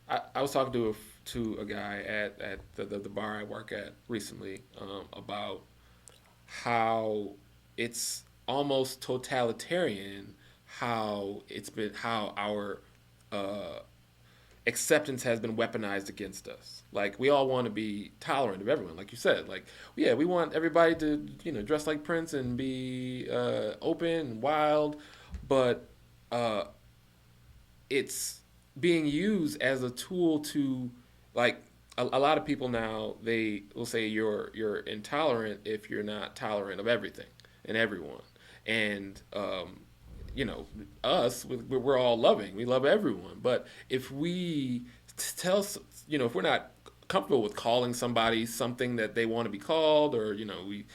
I was talking to a guy at the bar I work at recently about how it's almost totalitarian how our acceptance has been weaponized against us. Like, we all want to be tolerant of everyone, like you said. Like, yeah, we want everybody to dress like Prince and be open and wild, but it's being used as a tool to, like, a lot of people now, they will say you're intolerant if you're not tolerant of everything and everyone. And us, we're all loving. We love everyone. But if we if we're not comfortable with calling somebody something that they want to be called, or we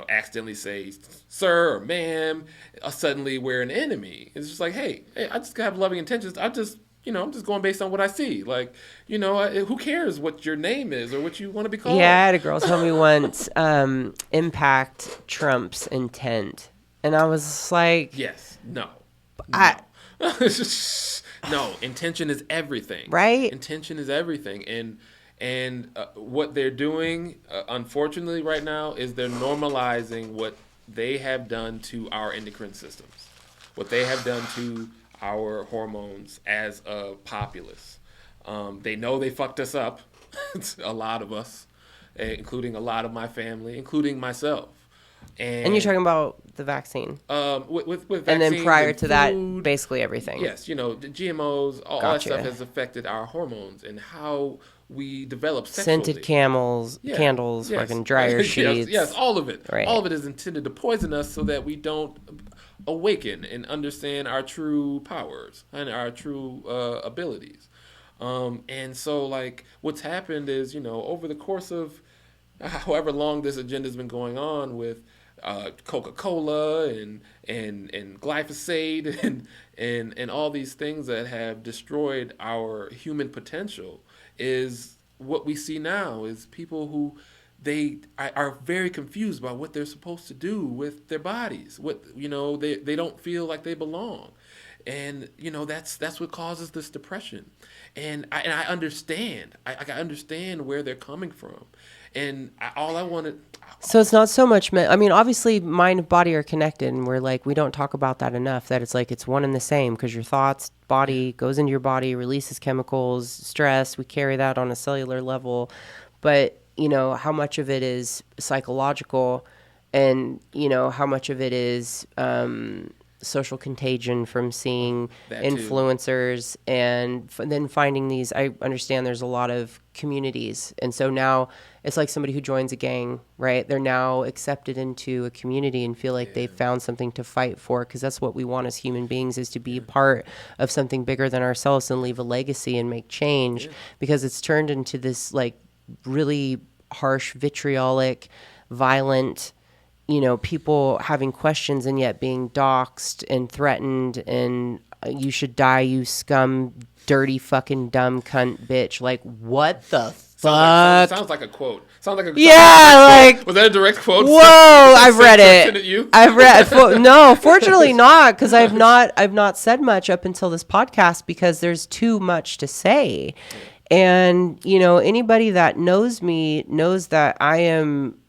accidentally say sir or ma'am, suddenly we're an enemy. It's just like, hey, I just have loving intentions. I'm just going based on what I see. Like, who cares what your name is or what you want to be called? Yeah, I had a girl tell me once, impact trumps intent. And I was just like... Yes. No. No, intention is everything. Right? Intention is everything. And what they're doing, unfortunately, right now, is they're normalizing what they have done to our endocrine systems, what they have done to our hormones as a populace. They know they fucked us up, a lot of us, including a lot of my family, including myself. And you're talking about the vaccine. With and then prior to food, that, basically everything. Yes, the GMOs, all that stuff has affected our hormones and how we develop sexually. Scented candles, fucking dryer sheets. Yes, all of it. Right. All of it is intended to poison us so that we don't awaken and understand our true powers and our true abilities. And so, like, what's happened is, over the course of however long this agenda has been going on with Coca-Cola and glyphosate and all these things that have destroyed our human potential, is what we see now is people who they are very confused about what they're supposed to do with their bodies. They don't feel like they belong. And that's what causes this depression, and I understand. I understand where they're coming from, and all I wanted. So it's not so much. Obviously, mind and body are connected, and we don't talk about that enough. That it's one and the same, because your thoughts, body goes into your body, releases chemicals, stress. We carry that on a cellular level, but how much of it is psychological, and how much of it is social contagion from seeing influencers and then finding these. I understand there's a lot of communities, and so now it's like somebody who joins a gang, right? They're now accepted into a community and feel like they've found something to fight for, because that's what we want as human beings, is to be a part of something bigger than ourselves and leave a legacy and make change, because it's turned into this really harsh, vitriolic, violent, people having questions and yet being doxxed and threatened and you should die, you scum, dirty fucking dumb cunt bitch. Like, what the fuck? Sounds like a quote. Was that a direct quote? Whoa, I've read it. I've read. No, fortunately not, because I've not said much up until this podcast, because there's too much to say. And anybody that knows me knows that I'm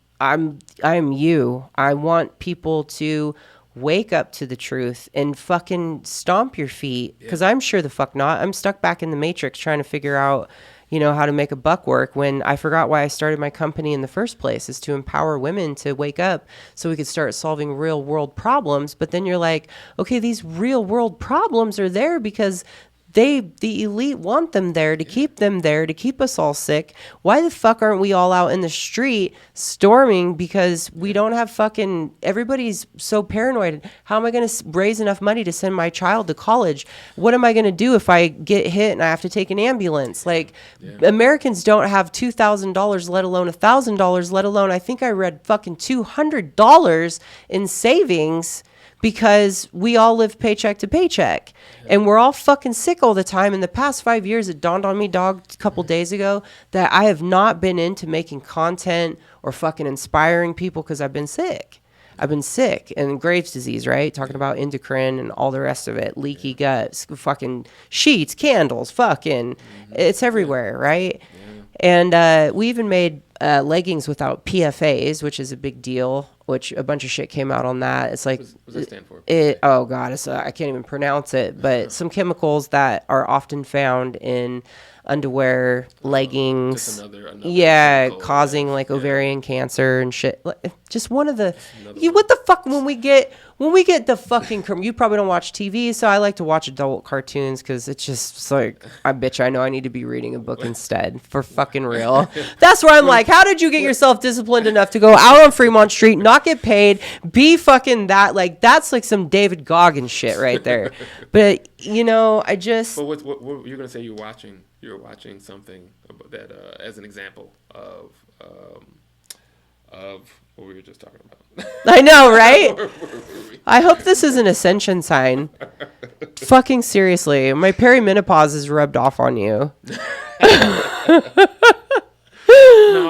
you. I want people to wake up to the truth and fucking stomp your feet, because I'm sure the fuck not. I'm stuck back in the matrix trying to figure out, how to make a buck work, when I forgot why I started my company in the first place, is to empower women to wake up so we could start solving real world problems. But then you're like, okay, these real world problems are there because the elite want them there to keep them there, to keep us all sick. Why the fuck aren't we all out in the street storming? Because we don't have everybody's so paranoid. How am I going to raise enough money to send my child to college? What am I going to do if I get hit and I have to take an ambulance? Americans don't have $2,000, let alone $1,000, let alone, I think I read fucking $200 in savings, because we all live paycheck to paycheck, and we're all fucking sick all the time. In the past 5 years, it dawned on me, dog, a couple days ago, that I have not been into making content or fucking inspiring people, because I've been sick. And Graves' disease, right? Talking about endocrine and all the rest of it, leaky gut, fucking sheets, candles, fucking, it's everywhere, right? And we even made leggings without PFAs, which is a big deal, which a bunch of shit came out on that. It's like, what does that stand for? Oh God, I can't even pronounce it, but some chemicals that are often found in underwear, leggings, just another causing ovarian cancer and shit. Just one of the, what the fuck, when we get the fucking, you probably don't watch TV, so I like to watch adult cartoons, because it's like, I know I need to be reading a book instead, for fucking real. That's where I'm like, Like, how did you get yourself disciplined enough to go out on Fremont Street, not get paid, be fucking that? Like, that's like some David Goggins shit right there. But, you know, I just... But what you're going to say you're watching something about that as an example of what we were just talking about. I know, right? I hope this is an ascension sign. Fucking seriously. My perimenopause is rubbed off on you.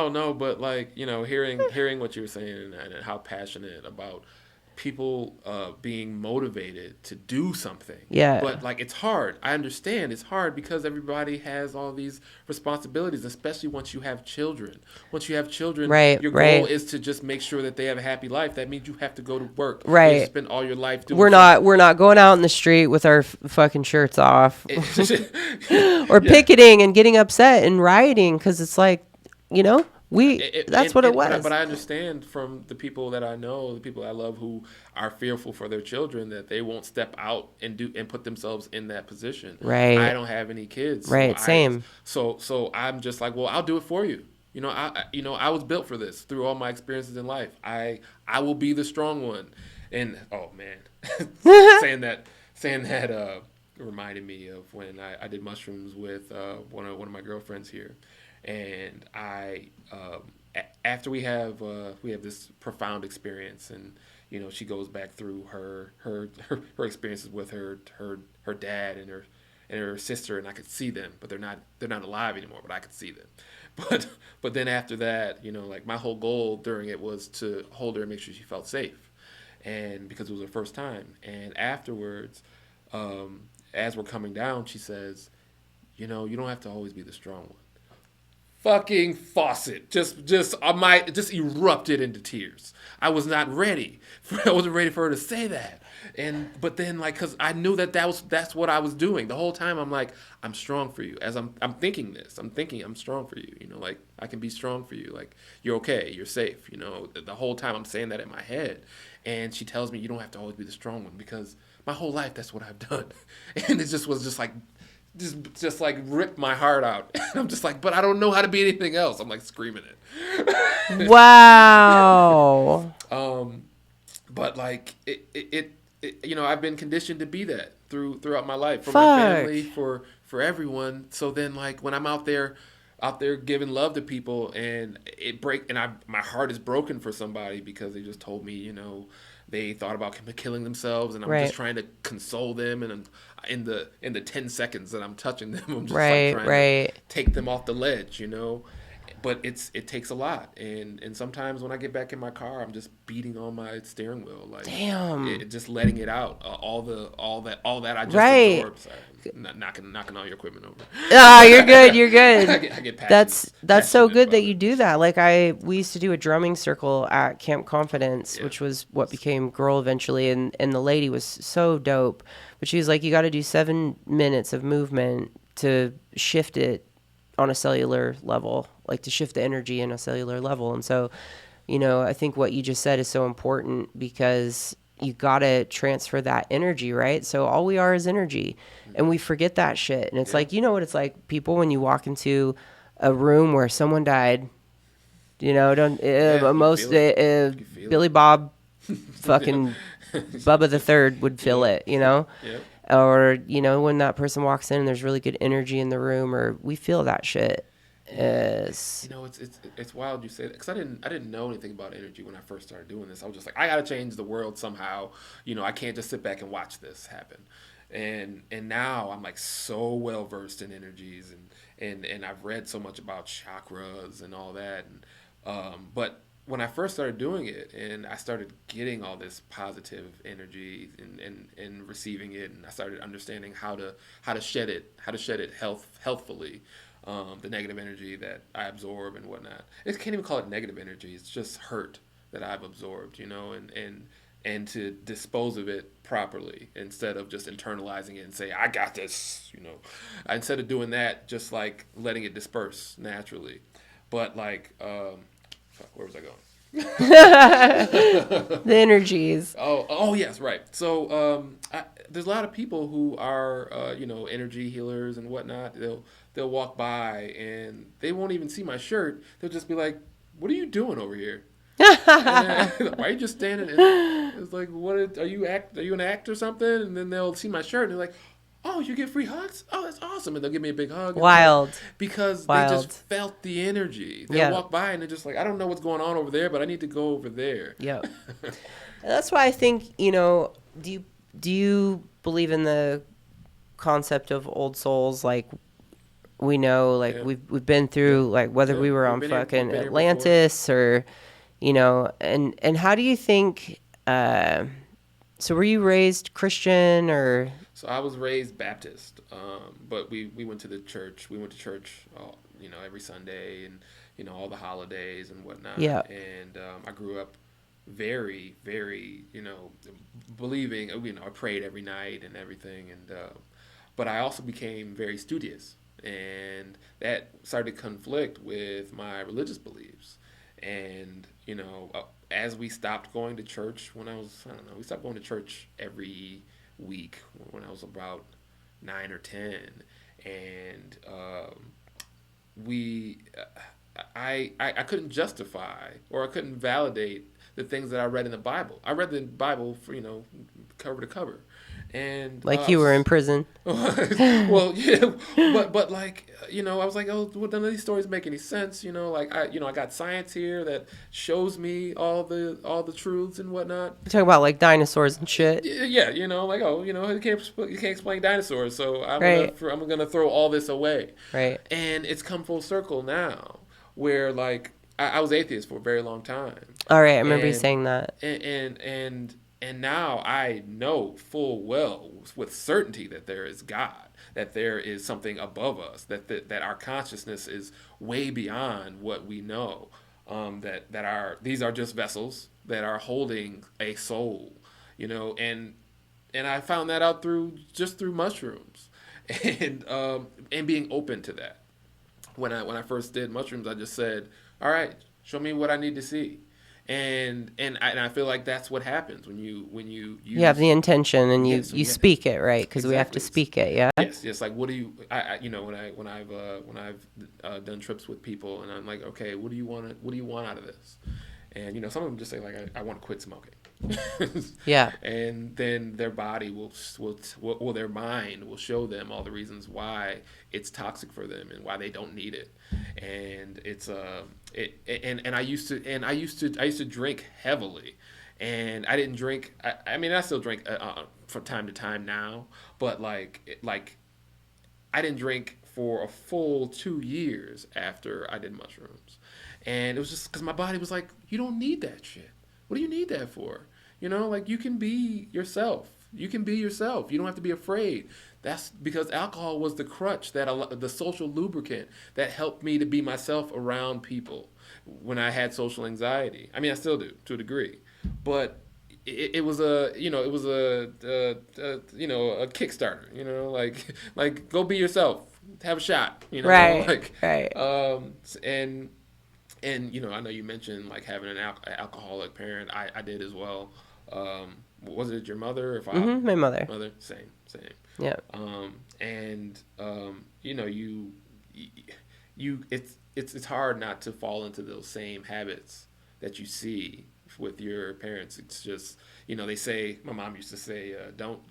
No, but like, you know, hearing what you were saying and how passionate about people being motivated to do something. Yeah. But like, it's hard. I understand it's hard because everybody has all these responsibilities, especially once you have children. Once you have children, your goal is to just make sure that they have a happy life. That means you have to go to work. Right. You have to spend all your life doing We're not going out in the street with our fucking shirts off or picketing and getting upset and rioting because it's like, you know, that's what it was. But I understand from the people that I know, the people I love who are fearful for their children that they won't step out and put themselves in that position. Right. I don't have any kids. Right. Same. So I'm just like, well, I'll do it for you. You know, I was built for this through all my experiences in life. I will be the strong one. And oh man, saying that reminded me of when I did mushrooms with one of my girlfriends here. And after we have this profound experience, and you know, she goes back through her experiences with her dad and her sister, and I could see them, but they're not alive anymore, but I could see them. But then after that, you know, like my whole goal during it was to hold her and make sure she felt safe, and because it was her first time. And afterwards, as we're coming down, she says, you know, you don't have to always be the strong one. Fucking faucet just erupted into tears. I was not ready. I wasn't ready for her to say that. But then, like, because I knew that's what I was doing the whole time. I'm like, I'm strong for you. As I'm thinking this, I'm strong for you. You know, like, I can be strong for you. Like, you're okay, you're safe. You know, the whole time I'm saying that in my head. And she tells me, you don't have to always be the strong one, because my whole life that's what I've done. And it just was just like. Just like ripped my heart out. And I'm just like, but I don't know how to be anything else. I'm like screaming it. Wow. But like it you know, I've been conditioned to be that throughout my life, for my family, for everyone. So then, like, when I'm out there giving love to people, and my heart is broken for somebody because they just told me, you know, they thought about killing themselves, and I'm just trying to console them, and I'm in the 10 seconds that I'm touching them, I'm just like trying to take them off the ledge, you know. But it takes a lot, and sometimes when I get back in my car, I'm just beating on my steering wheel, like, damn, just letting it out, all that I just absorbed. Sorry, knocking all your equipment over. Ah, you're good. I get passionate. That's so good that you do that. Like, we used to do a drumming circle at Camp Confidence, which was what became Girl eventually, and the lady was so dope. But she was like, you got to do 7 minutes of movement to shift it on a cellular level, like to shift the energy in a cellular level. And so, you know, I think what you just said is so important, because you got to transfer that energy, right? So all we are is energy, and we forget that shit. And it's like, you know what it's like, people, when you walk into a room where someone died, you know, Billy Bob fucking Bubba the Third would feel it, you know? Yeah. Or, you know, when that person walks in and there's really good energy in the room, or we feel that shit. You know, it's wild you say that, because I didn't know anything about energy when I first started doing this. I was just like, I gotta change the world somehow. You know, I can't just sit back and watch this happen. And now I'm like so well versed in energies, and I've read so much about chakras and all that. But when I first started doing it, and I started getting all this positive energy and receiving it, and I started understanding how to shed it healthfully, the negative energy that I absorb and whatnot. I can't even call it negative energy. It's just hurt that I've absorbed, you know, and to dispose of it properly, instead of just internalizing it and say, I got this, you know. Instead of doing that, just like letting it disperse naturally. But like, where was I going? The energies. Oh yes, right. So there's a lot of people who are energy healers and whatnot. They'll walk by and they won't even see my shirt. They'll just be like, "What are you doing over here? Why are you just standing?" It's like, "What are you Are you an act or something?" And then they'll see my shirt and they're like, "Oh, you get free hugs? Oh, that's awesome!" And they'll give me a big hug. Wild. Because Wild. they just felt the energy. They'll walk by and they're just like, "I don't know what's going on over there, but I need to go over there." Yep. That's why I think, do you believe in the concept of old souls? Like, we know, like, we've been through, like, whether we were on fucking Atlantis or, and how do you think, so were you raised Christian or? So I was raised Baptist, but we went to the church. We went to church, every Sunday and, all the holidays and whatnot. Yeah. And I grew up very, very, believing, I prayed every night and everything. And but I also became very studious. And that started to conflict with my religious beliefs. And, as we stopped going to church we stopped going to church every week when I was about 9 or 10. And I couldn't justify or I couldn't validate the things that I read in the Bible. I read the Bible for, cover to cover. And like you were in prison. Well, yeah, but like, I was like, oh, well, none of these stories make any sense. I got science here that shows me all the truths and whatnot. You're talking about like dinosaurs and shit. Yeah, you can't explain dinosaurs, so I'm gonna throw all this away. Right. And it's come full circle now, where like I was atheist for a very long time. All right, I remember you saying that. And now I know full well with certainty that there is God, that there is something above us, that our consciousness is way beyond what we know. These are just vessels that are holding a soul, and I found that out through mushrooms, and being open to that. When I first did mushrooms, I just said, all right, show me what I need to see. And I feel like that's what happens when you you have the intention and you speak it, right? Because we have to speak it, yeah. Yes. Like, what do you? When I've done trips with people and I'm like, okay, what do you want out of this? And some of them just say like, I want to quit smoking. Yeah. And then their body will their mind will show them all the reasons why it's toxic for them and why they don't need it. And it's I used to drink heavily, and I didn't drink. I still drink from time to time now, but like I didn't drink for a full 2 years after I did mushrooms, and it was just because my body was like, you don't need that shit. What do you need that for? Like, you can be yourself. You can be yourself. You don't have to be afraid. That's because alcohol was the crutch, the social lubricant that helped me to be myself around people when I had social anxiety. I still do to a degree, but it was a Kickstarter. Like go be yourself, have a shot. Right. Right. And I know you mentioned like having an alcoholic parent. I did as well. Was it your mother or father? Mm-hmm, my mother. Mother, same. Yeah. It's hard not to fall into those same habits that you see with your parents. It's just they say, my mom used to say, don't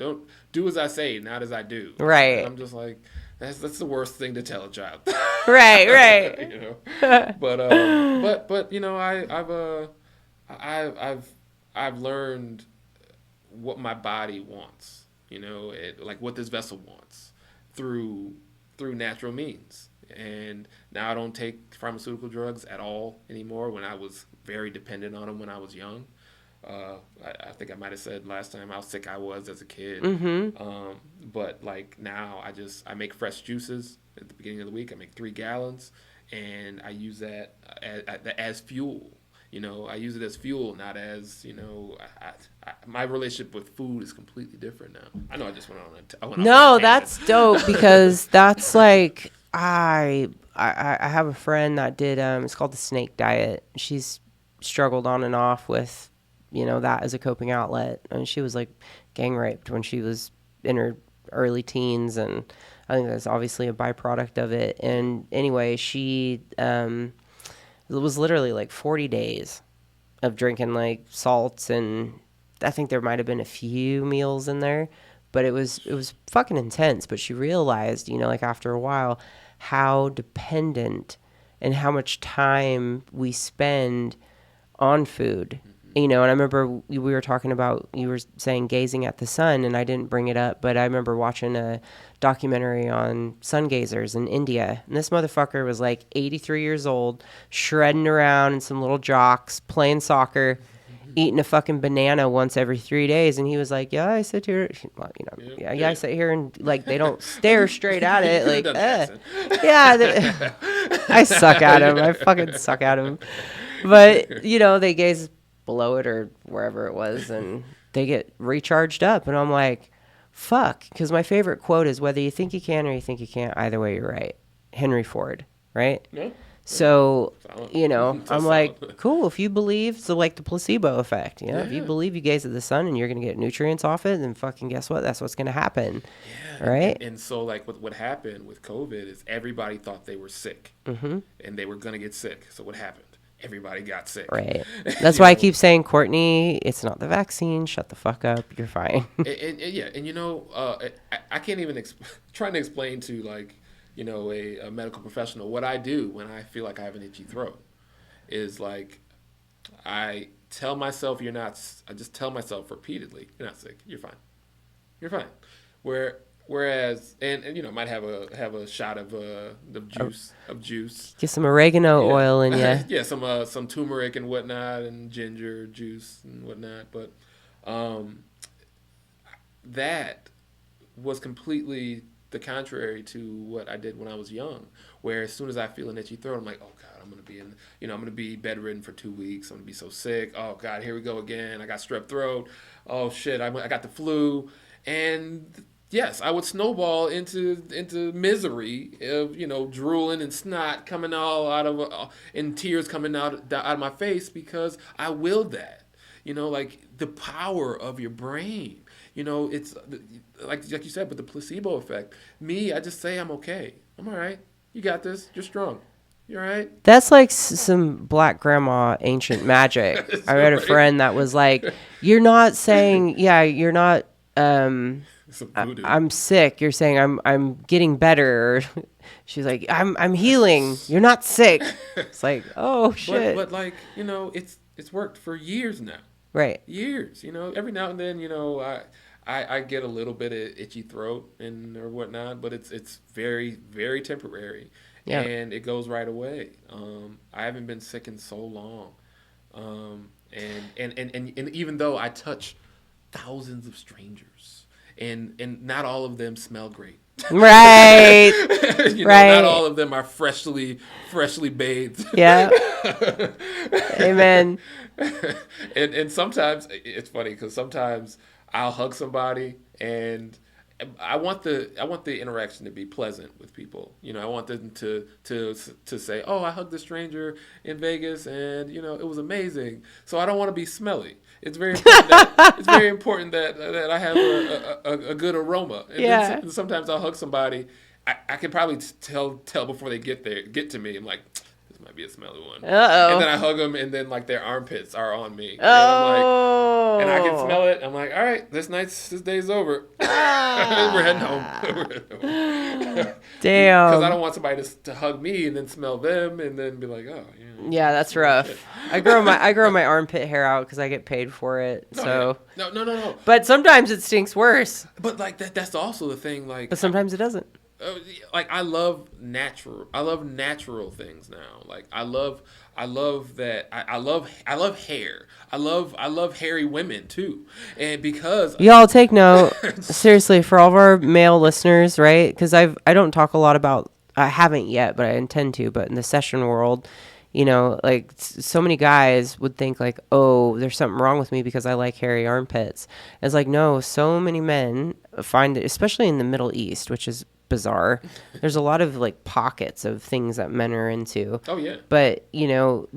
do as I say, not as I do. Right. And I'm just like, that's the worst thing to tell a child. Right. But I've learned what my body wants, like what this vessel wants through natural means. And now I don't take pharmaceutical drugs at all anymore, when I was very dependent on them when I was young. I think I might have said last time how sick I was as a kid. Mm-hmm. But like now I make fresh juices at the beginning of the week. I make 3 gallons, and I use that as fuel. I use it as fuel, not as, my relationship with food is completely different now. I know I just went on No, that's dope, because that's like, I have a friend that did, it's called the snake diet. She's struggled on and off with, that as a coping outlet. And she was like gang raped when she was in her early teens, and I think that's obviously a byproduct of it. And anyway, she it was literally like 40 days of drinking like salts, and I think there might have been a few meals in there, but it was fucking intense. But she realized, like after a while, how dependent and how much time we spend on food. And I remember we were talking about, you were saying gazing at the sun, and I didn't bring it up, but I remember watching a documentary on sun gazers in India. And this motherfucker was like 83 years old, shredding around in some little jocks, playing soccer, eating a fucking banana once every 3 days. And he was like, yeah, I sit here. Well, I sit here and like, they don't stare straight at it. Like, yeah, I suck at him. I fucking suck at him. But, they gaze below it or wherever it was, and they get recharged up. And I'm like, fuck. Because my favorite quote is, whether you think you can or you think you can't, either way you're right. Henry Ford, right? Yeah. So, I'm like, cool, if you believe, so like the placebo effect, if you believe you gaze at the sun and you're going to get nutrients off it, then fucking guess what? That's what's going to happen, right? And so, like, what happened with COVID is everybody thought they were sick, and they were going to get sick. So what happened? Everybody got sick. Right. That's why I keep saying, Kortney, it's not the vaccine. Shut the fuck up. You're fine. I can't even trying to explain to, like, a medical professional what I do when I feel like I have an itchy throat is, like, I tell myself I just tell myself repeatedly, you're not sick. You're fine. You're fine. Whereas, and might have a shot of juice. Get some oregano oil in you. Yeah, some turmeric and whatnot, and ginger juice and whatnot. But that was completely the contrary to what I did when I was young. Where as soon as I feel an itchy throat, I'm like, oh God, I'm gonna be bedridden for 2 weeks. I'm gonna be so sick. Oh God, here we go again. I got strep throat. Oh shit, I got the flu. And yes, I would snowball into misery of, drooling and snot coming all out of, and tears coming out of my face because I willed that. Like the power of your brain. It's like you said, but the placebo effect. I just say I'm okay. I'm all right. You got this. You're strong. You're all right. That's like some black grandma ancient magic. I read a friend that was like, you're not saying, you're not. I'm sick. You're saying I'm getting better. She's like, I'm healing. You're not sick. It's like, oh shit. But like, it's worked for years now. Right. Years. Every now and then, I get a little bit of itchy throat or whatnot, but it's very, very temporary. Yeah. And it goes right away. I haven't been sick in so long. And even though I touch thousands of strangers, and not all of them smell great. Right. Right. Not all of them are freshly bathed. Yeah. Amen. And sometimes it's funny because sometimes I'll hug somebody and I want the interaction to be pleasant with people. I want them to say, "Oh, I hugged a stranger in Vegas, and it was amazing." So I don't want to be smelly. It's very important that I have a good aroma. And then sometimes I'll hug somebody. I can probably tell before they get to me. I'm like, this might be a smelly one. Uh-oh. And then I hug them, and then like their armpits are on me. Oh. And I can smell it. I'm like, all right, this day's over. We're heading home. Damn. Because I don't want somebody to hug me and then smell them and then be like, oh, yeah. Yeah, that's rough. Shit. I grow my armpit hair out because I get paid for it. No. But sometimes it stinks worse. But like that's also the thing. Like, but sometimes it doesn't. Like I love natural things now. Like I love that. I love hair. I love hairy women too. And because y'all take note, seriously, for all of our male listeners, right? Because I don't talk a lot about. I haven't yet, but I intend to. But in the session world, Like so many guys would think like, oh, there's something wrong with me because I like hairy armpits. It's like, no, so many men find it, especially in the Middle East, which is bizarre. There's a lot of like pockets of things that men are into. Oh yeah. But,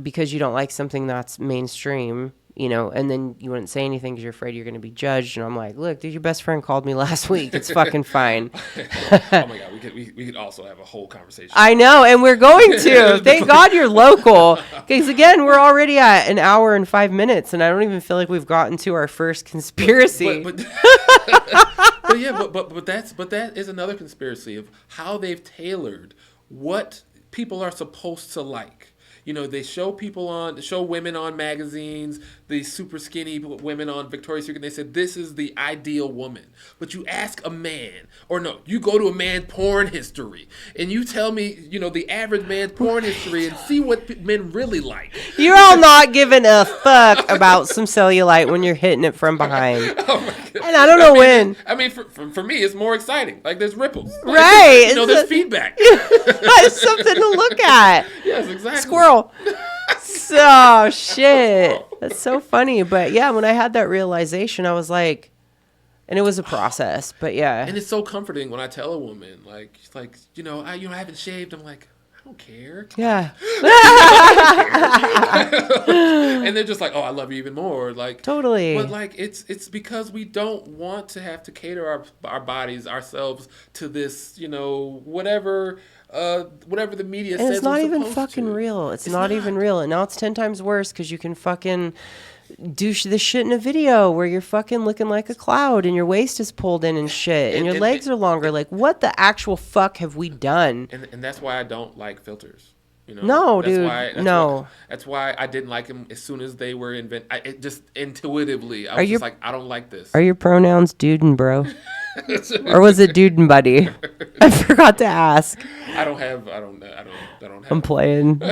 because you don't like something that's mainstream, and then you wouldn't say anything because you're afraid you're going to be judged. And I'm like, look, dude, your best friend called me last week. It's fucking fine. Oh my God, we could also have a whole conversation. I know, and we're going to. Thank God you're local. Because again, we're already at an hour and 5 minutes, and I don't even feel like we've gotten to our first conspiracy. But that is another conspiracy of how they've tailored what people are supposed to like. They show women on magazines, the super skinny women on Victoria's Secret. They said, this is the ideal woman. But you ask a man, or no, you go to a man's porn history, and you tell me, the average man's porn history and see what men really like. You're all not giving a fuck about some cellulite when you're hitting it from behind. Oh my God. And I don't know when. I mean, for me, it's more exciting. Like, there's ripples. Like, right. There's feedback. It's something to look at. Yes, exactly. Squirrel. So shit. That's so funny. But yeah, when I had that realization, I was like, and it was a process, but yeah. And it's so comforting when I tell a woman, I haven't shaved. I'm like, I don't care. Yeah. And they're just like, oh, I love you even more. Like, totally. But like, it's because we don't want to have to cater our bodies, ourselves to this, whatever the media and says. It's not even fucking real. It's not even real. And now it's 10 times worse because you can fucking do this shit in a video where you're fucking looking like a cloud and your waist is pulled in and shit and your legs are longer. Like, what the actual fuck have we done? And that's why I don't like filters. No, that's dude. No. That's why I didn't like them as soon as they were invented. It just intuitively, I was just like, I don't like this. Are your pronouns dude and bro? Or was it dude and buddy? I forgot to ask. I don't have. I'm playing.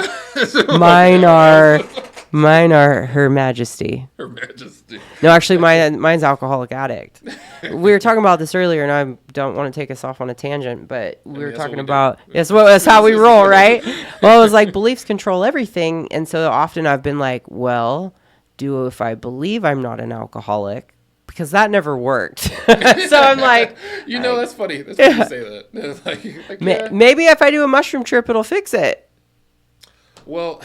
Mine are Her Majesty. Her Majesty. No, actually, mine's Alcoholic Addict. We were talking about this earlier, and I don't want to take us off on a tangent, but we were talking about that's how we roll, right? Well, it was like beliefs control everything, and so often I've been like, well, if I believe I'm not an alcoholic? Because that never worked. So I'm like, that's funny. That's funny you say that. Maybe if I do a mushroom trip, it'll fix it. Well,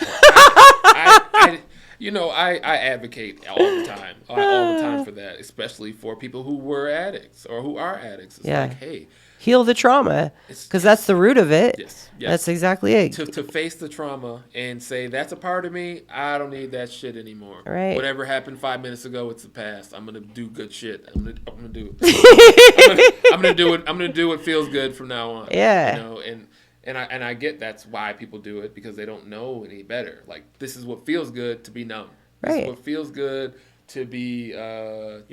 I advocate all the time for that, especially for people who were addicts or who are addicts. It's like, hey, heal the trauma, because that's the root of it. Yes. That's exactly it. To face the trauma and say, that's a part of me. I don't need that shit anymore. Right. Whatever happened 5 minutes ago, it's the past. I'm gonna do good shit. I'm gonna do it. I'm gonna do what feels good from now on. Yeah. And I get that's why people do it, because they don't know any better. Like, this is what feels good to be numb. This is what feels good to be, I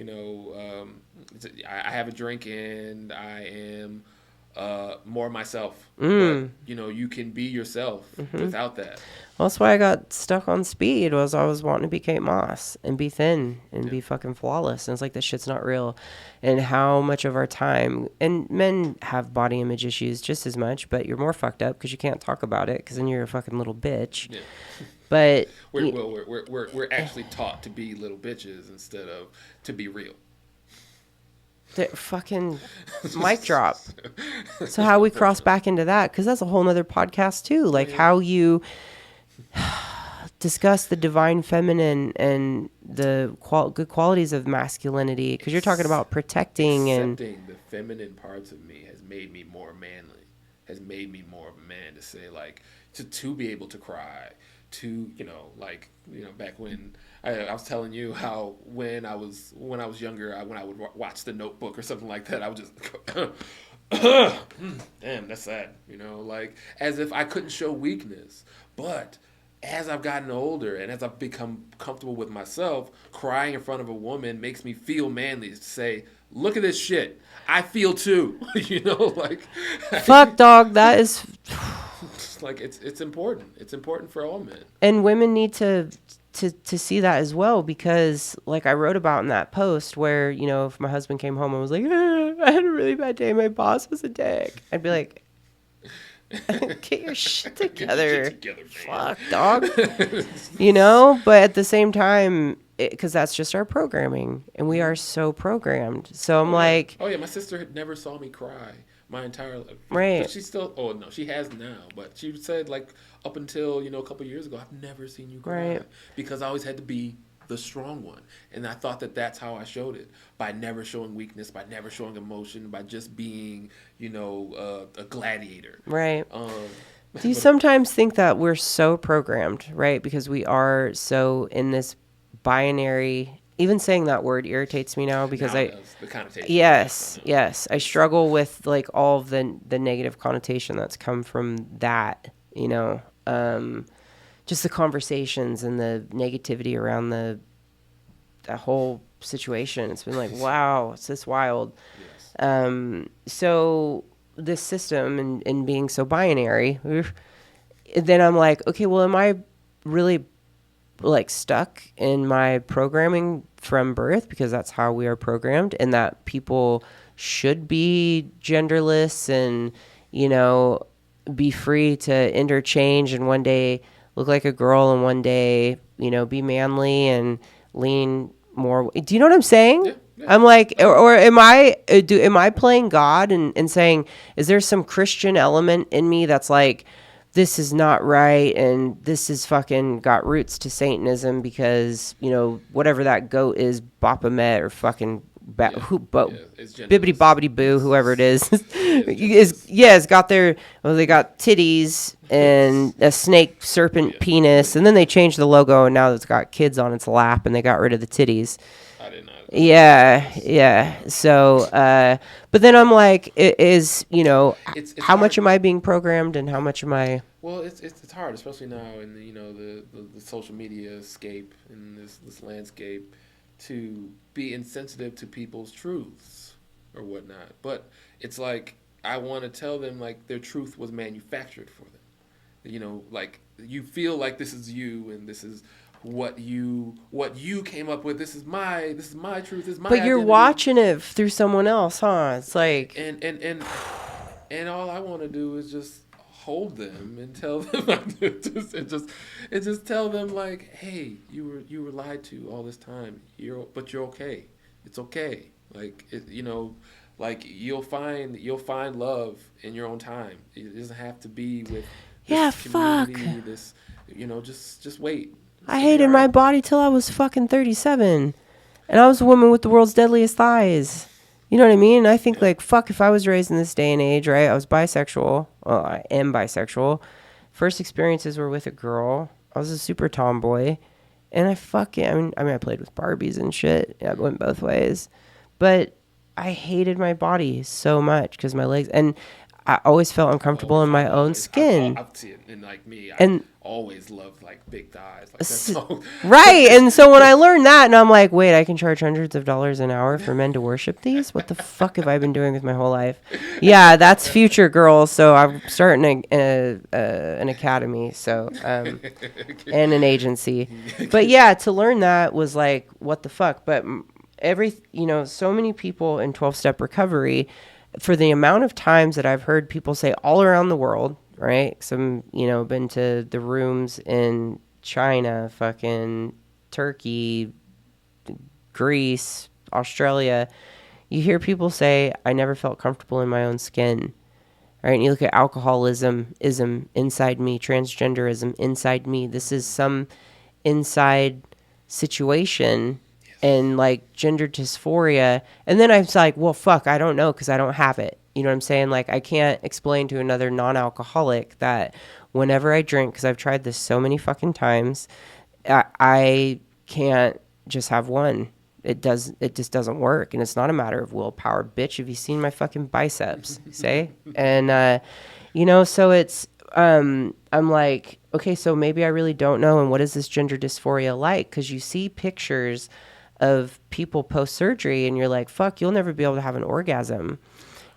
have a drink and I am more myself. But, you can be yourself without that. Well, that's why I got stuck on speed. Was I was wanting to be Kate Moss and be thin and be fucking flawless. And it's like, this shit's not real. And how much of our time, and men have body image issues just as much, but you're more fucked up because you can't talk about it because then you're a fucking little bitch. Yeah. But we're actually taught to be little bitches instead of to be real. The fucking mic drop. So how we cross back into that, because that's a whole nother podcast too. Like how you discuss the divine feminine and the good qualities of masculinity, because you're talking about protecting accepting the feminine parts of me has made me more manly, has made me more of a man to say, like, to be able to cry, to back when I was telling you how when I was younger, when I would watch The Notebook or something like that, I would just damn, that's sad, like, as if I couldn't show weakness. But as I've gotten older and as I've become comfortable with myself, crying in front of a woman makes me feel manly to say, look at this shit, I feel too. Like, fuck, dog, that is like, it's important. It's important for all men. And women need to see that as well, because like I wrote about in that post where, if my husband came home and was like, I had a really bad day, my boss was a dick, I'd be like, Get your shit together. Get your shit together, Fuck, dog. You know, but at the same time, because that's just our programming, and we are so programmed. So I'm like, oh yeah, my sister had never saw me cry my entire life. Right. But she still, oh no, she has now. But she said like up until a couple of years ago, I've never seen you cry, Right. because I always had to be the strong one, and I thought that that's how I showed it, by never showing weakness, by never showing emotion, by just being a gladiator. right. Do you sometimes think that we're so programmed, right? Because we are so in this binary. Even saying that word irritates me now because the connotation. Yes, I struggle with like all of the negative connotation that's come from that. Just the conversations and the negativity around the whole situation. It's been like, wow, it's this wild. Yes. So this system and being so binary, then I'm like, okay, well, am I really like stuck in my programming from birth, because that's how we are programmed, and that people should be genderless and be free to interchange, and one day look like a girl and one day be manly and lean more. Do you know what I'm saying? Yeah. I'm like, or am I playing God and saying, is there some Christian element in me that's like, this is not right, and this is fucking got roots to Satanism because whatever that goat is, 𝗙𝗥𝗢𝗣𝗴𝗏 or fucking bibbity bobbity boo, whoever it is, it's got they got titties and a snake serpent penis, and then they changed the logo and now it's got kids on its lap and they got rid of the titties. I didn't know. Yeah. So, but then I'm like, it's how hard. much am I being programmed and how much am I? Well, it's hard, especially now in the social media escape in this landscape, to be insensitive to people's truths or whatnot. But it's like, I want to tell them like their truth was manufactured for them. Like you feel like this is you and this is what you came up with. This is my truth. This is my. But you're identity. watching it through someone else, huh? It's like and all I want to do is just hold them and tell them and just tell them like, hey, you were lied to all this time. But you're okay. It's okay. Like like you'll find love in your own time. It doesn't have to be with this community. This just wait. I hated my body till I was fucking 37, and I was a woman with the world's deadliest thighs. You know what I mean? I think like, fuck, if I was raised in this day and age, right? I was bisexual. Well, I am bisexual. First experiences were with a girl. I was a super tomboy, and I played with Barbies and shit. Yeah, it went both ways, but I hated my body so much because my legs, and I always felt uncomfortable in my own skin. I've seen it in like me. And always loved like big thighs. Like that's all. Right. And so when I learned that, and I'm like, wait, I can charge hundreds of dollars an hour for men to worship these? What the fuck have I been doing with my whole life? Yeah, that's future, girls. So I'm starting an academy, so and an agency. But yeah, to learn that was like, what the fuck? But so many people in 12-step recovery, for the amount of times that I've heard people say all around the world, right? Some, been to the rooms in China, fucking Turkey, Greece, Australia. You hear people say, I never felt comfortable in my own skin. Right? And you look at alcoholism inside me, transgenderism inside me. This is some inside situation. And like gender dysphoria. And then I was like, well, fuck, I don't know because I don't have it. You know what I'm saying? Like, I can't explain to another non-alcoholic that whenever I drink, because I've tried this so many fucking times, I can't just have one. It just doesn't work. And it's not a matter of willpower. Bitch, have you seen my fucking biceps? Say? And, so it's, I'm like, okay, so maybe I really don't know. And what is this gender dysphoria like? Because you see pictures of people post-surgery and you're like, fuck, you'll never be able to have an orgasm.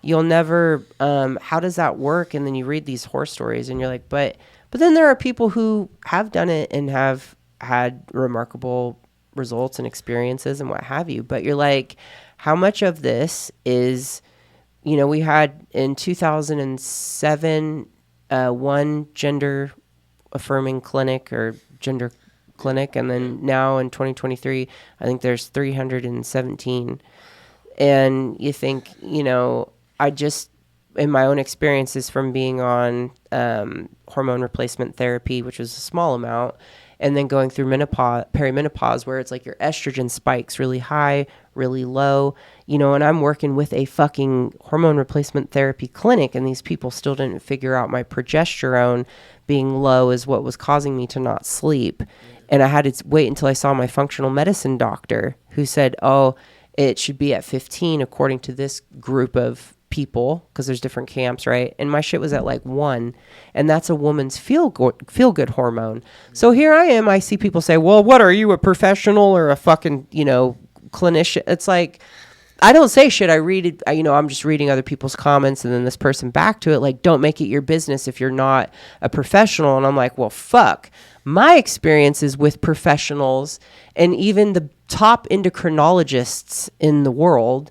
You'll never, how does that work? And then you read these horror stories and you're like, but then there are people who have done it and have had remarkable results and experiences and what have you. But you're like, how much of this is, we had in 2007, one gender affirming clinic or gender clinic, and then now in 2023, I think there's 317. And you think, I just, in my own experiences from being on hormone replacement therapy, which was a small amount, and then going through perimenopause, where it's like your estrogen spikes really high, really low, and I'm working with a fucking hormone replacement therapy clinic, and these people still didn't figure out my progesterone being low is what was causing me to not sleep. And I had to wait until I saw my functional medicine doctor, who said, oh, it should be at 15 according to this group of people, because there's different camps, right? And my shit was at like 1, and that's a woman's feel good hormone. So here I am, I see people say, well, what are you, a professional or a fucking clinician? It's like, I don't say shit. I read it, I'm just reading other people's comments, and then this person back to it like, don't make it your business if you're not a professional. And I'm like, well, fuck, my experiences with professionals and even the top endocrinologists in the world,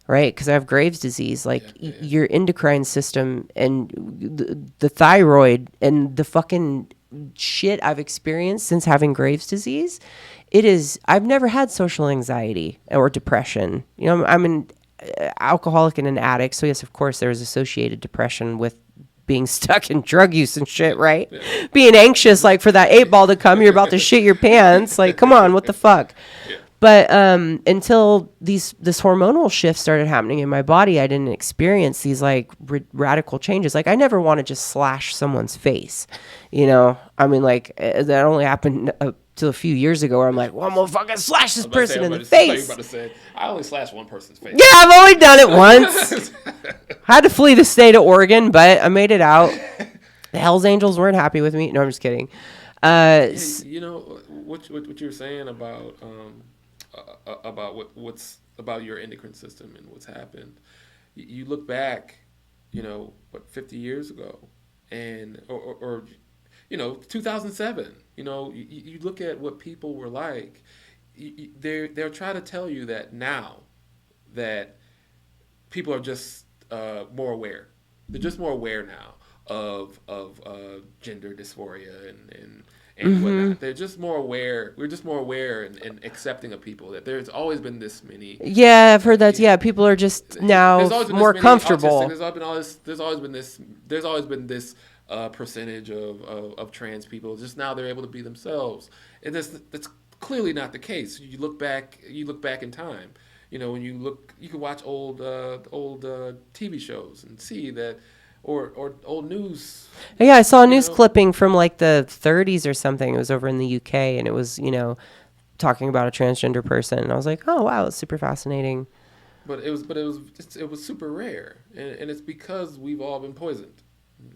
right? Because I have Graves' disease, like your endocrine system and the thyroid and the fucking shit I've experienced since having Graves' disease. I've never had social anxiety or depression. I'm an alcoholic and an addict. So yes, of course, there was associated depression with being stuck in drug use and shit, right? Yeah. Being anxious, like for that 8-ball to come, you're about to shit your pants. Like, come on, what the fuck? Yeah. But until this hormonal shift started happening in my body, I didn't experience these like radical changes. Like, I never want to just slash someone's face, like that only happened till a few years ago, where I'm like, well, I'm gonna fucking slash this person in the face. I only slashed one person's face. Yeah, I've only done it once. I had to flee the state of Oregon, but I made it out. The Hells Angels weren't happy with me. No, I'm just kidding. Hey, what you were saying about what's about your endocrine system and what's happened. You look back, 50 years ago, and or 2007. You look at what people were like. They're trying to tell you that now that people are just more aware. They're just more aware now of gender dysphoria and whatnot. They're just more aware. We're just more aware and accepting of people. That there's always been this many. Yeah, I've heard that. Yeah, people are just now more comfortable. There's always been this percentage of trans people. Just now they're able to be themselves, and that's clearly not the case. You look back in time. When you can watch old TV shows and see that. Or old news. Yeah, I saw a news clipping from like the 30s or something. It was over in the UK, and it was, talking about a transgender person. And I was like, oh wow, it's super fascinating. But it was super rare, and it's because we've all been poisoned.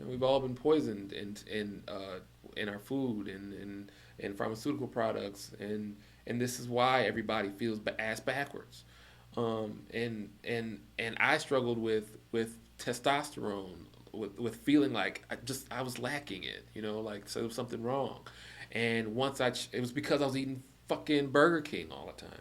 We've all been poisoned in our food and in pharmaceutical products, and this is why everybody feels ass backwards. And I struggled with testosterone. With feeling like I was lacking it, so there was something wrong. And once it was because I was eating fucking Burger King all the time,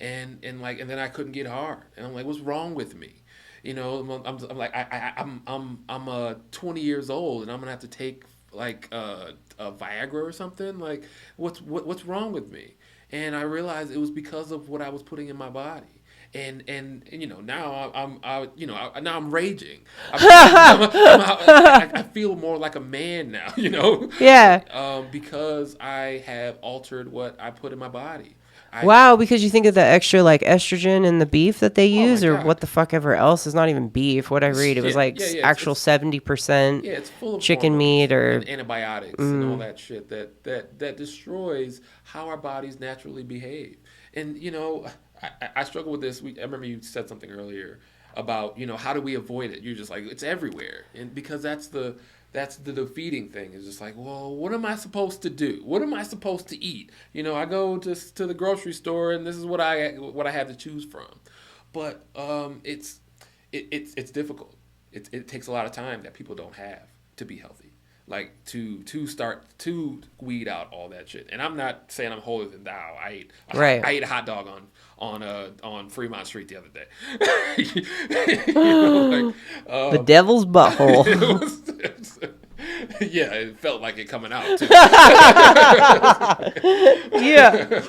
and then I couldn't get hard, and I'm like, what's wrong with me? I'm like, I'm 20 years old, and I'm gonna have to take like a Viagra or something. Like, what's wrong with me? And I realized it was because of what I was putting in my body. And now I'm raging. I feel more like a man now, Yeah. Because I have altered what I put in my body. Wow, because you think of the extra like estrogen in the beef that they use, or what the fuck ever else is not even beef. What I read, it was like actual 70%. Yeah, it's full of chicken meat or antibiotics and all that shit that destroys how our bodies naturally behave. And I struggle with this. I remember you said something earlier about, how do we avoid it? You're just like, it's everywhere. And because that's the defeating thing. It's just like, well, what am I supposed to do? What am I supposed to eat? I go to the grocery store, and this is what I have to choose from. But it's difficult. It takes a lot of time that people don't have to be healthy. Like to start to weed out all that shit. And I'm not saying I'm holier than thou. I ate a hot dog on Fremont Street the other day. The devil's butthole. Yeah, it felt like it coming out too. Yeah.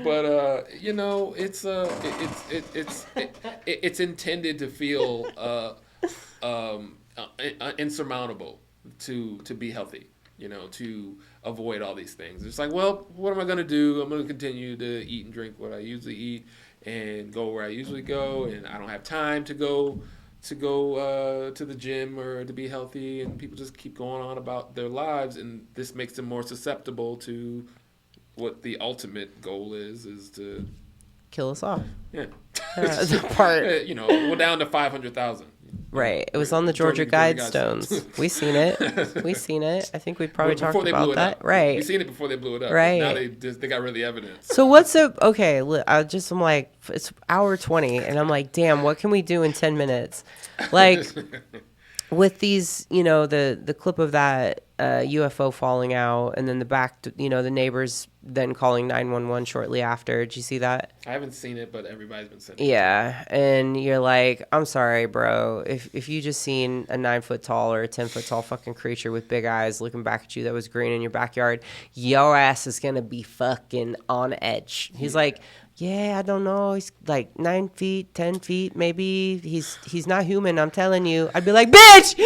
but you know, it's intended to feel insurmountable to be healthy. You know, to avoid all these things. It's like, well, what am I going to do? I'm going to continue to eat and drink what I usually eat and go where I usually go, and I don't have time to go to the gym or to be healthy, and people just keep going on about their lives, and this makes them more susceptible to what the ultimate goal is to kill us all. Yeah. The part. You know, we're down to 500,000. Right. It was on the Georgia Guidestones. We seen it. I think we probably talked about that. Right. We seen it before they blew it up. Right. Now they got rid of the evidence. So okay, I'm like, it's hour 20, and I'm like, damn, what can we do in 10 minutes? Like, with these, you know, the clip of that UFO falling out, and then the neighbors then calling 911 shortly after. Did you see that? I haven't seen it, but everybody's been sending Yeah, and you're like, I'm sorry, bro. If you just seen a 9-foot tall or a 10-foot tall fucking creature with big eyes looking back at you that was green in your backyard, your ass is gonna be fucking on edge. He's like, yeah, I don't know. He's like 9 feet, 10 feet, maybe. He's not human. I'm telling you. I'd be like, bitch,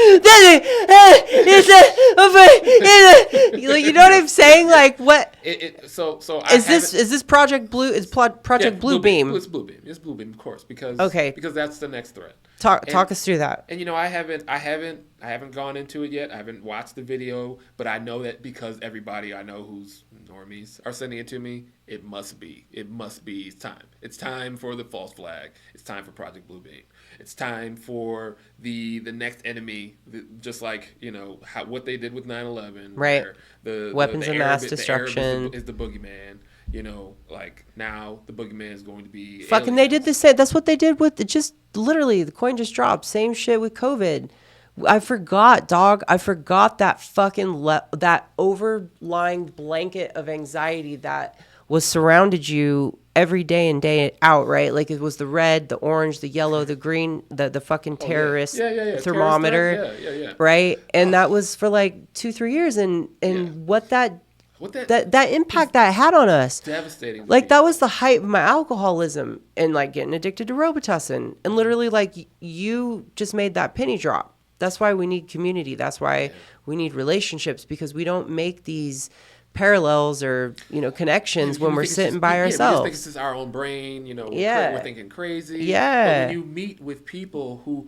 you know what I'm saying? Like, what? Is this Project Blue? Is Project Blue Beam? It's Blue Beam. It's Blue Beam, of course, because that's the next threat. Talk us through that. And you know, I haven't gone into it yet. I haven't watched the video, but I know that because everybody I know who's normies are sending it to me, it must be time. It's time for the false flag. It's time for Project Blue Beam. It's time for the next enemy, just like, you know, what they did with 9/11. Right. The weapons of mass destruction is the boogeyman. You know, like, now the boogeyman is going to be fucking aliens. They did the same. That's what they did with just literally the coin just dropped. Same shit with COVID. I forgot, dog. I forgot that fucking that overlying blanket of anxiety that was surrounded you every day and day out, right? Like, it was the red, the orange, the yellow, the green, the fucking terrorist thermometer, right? And that was for like 2-3 years, and what that impact that had on us. Devastating. Like, that was the height of my alcoholism and like getting addicted to Robitussin. And literally, like, you just made that penny drop. That's why we need community. That's why we need relationships, because we don't make these parallels or, you know, connections when we're sitting by ourselves. We just think it's just our own brain, you know, we're thinking crazy. Yeah. But when you meet with people who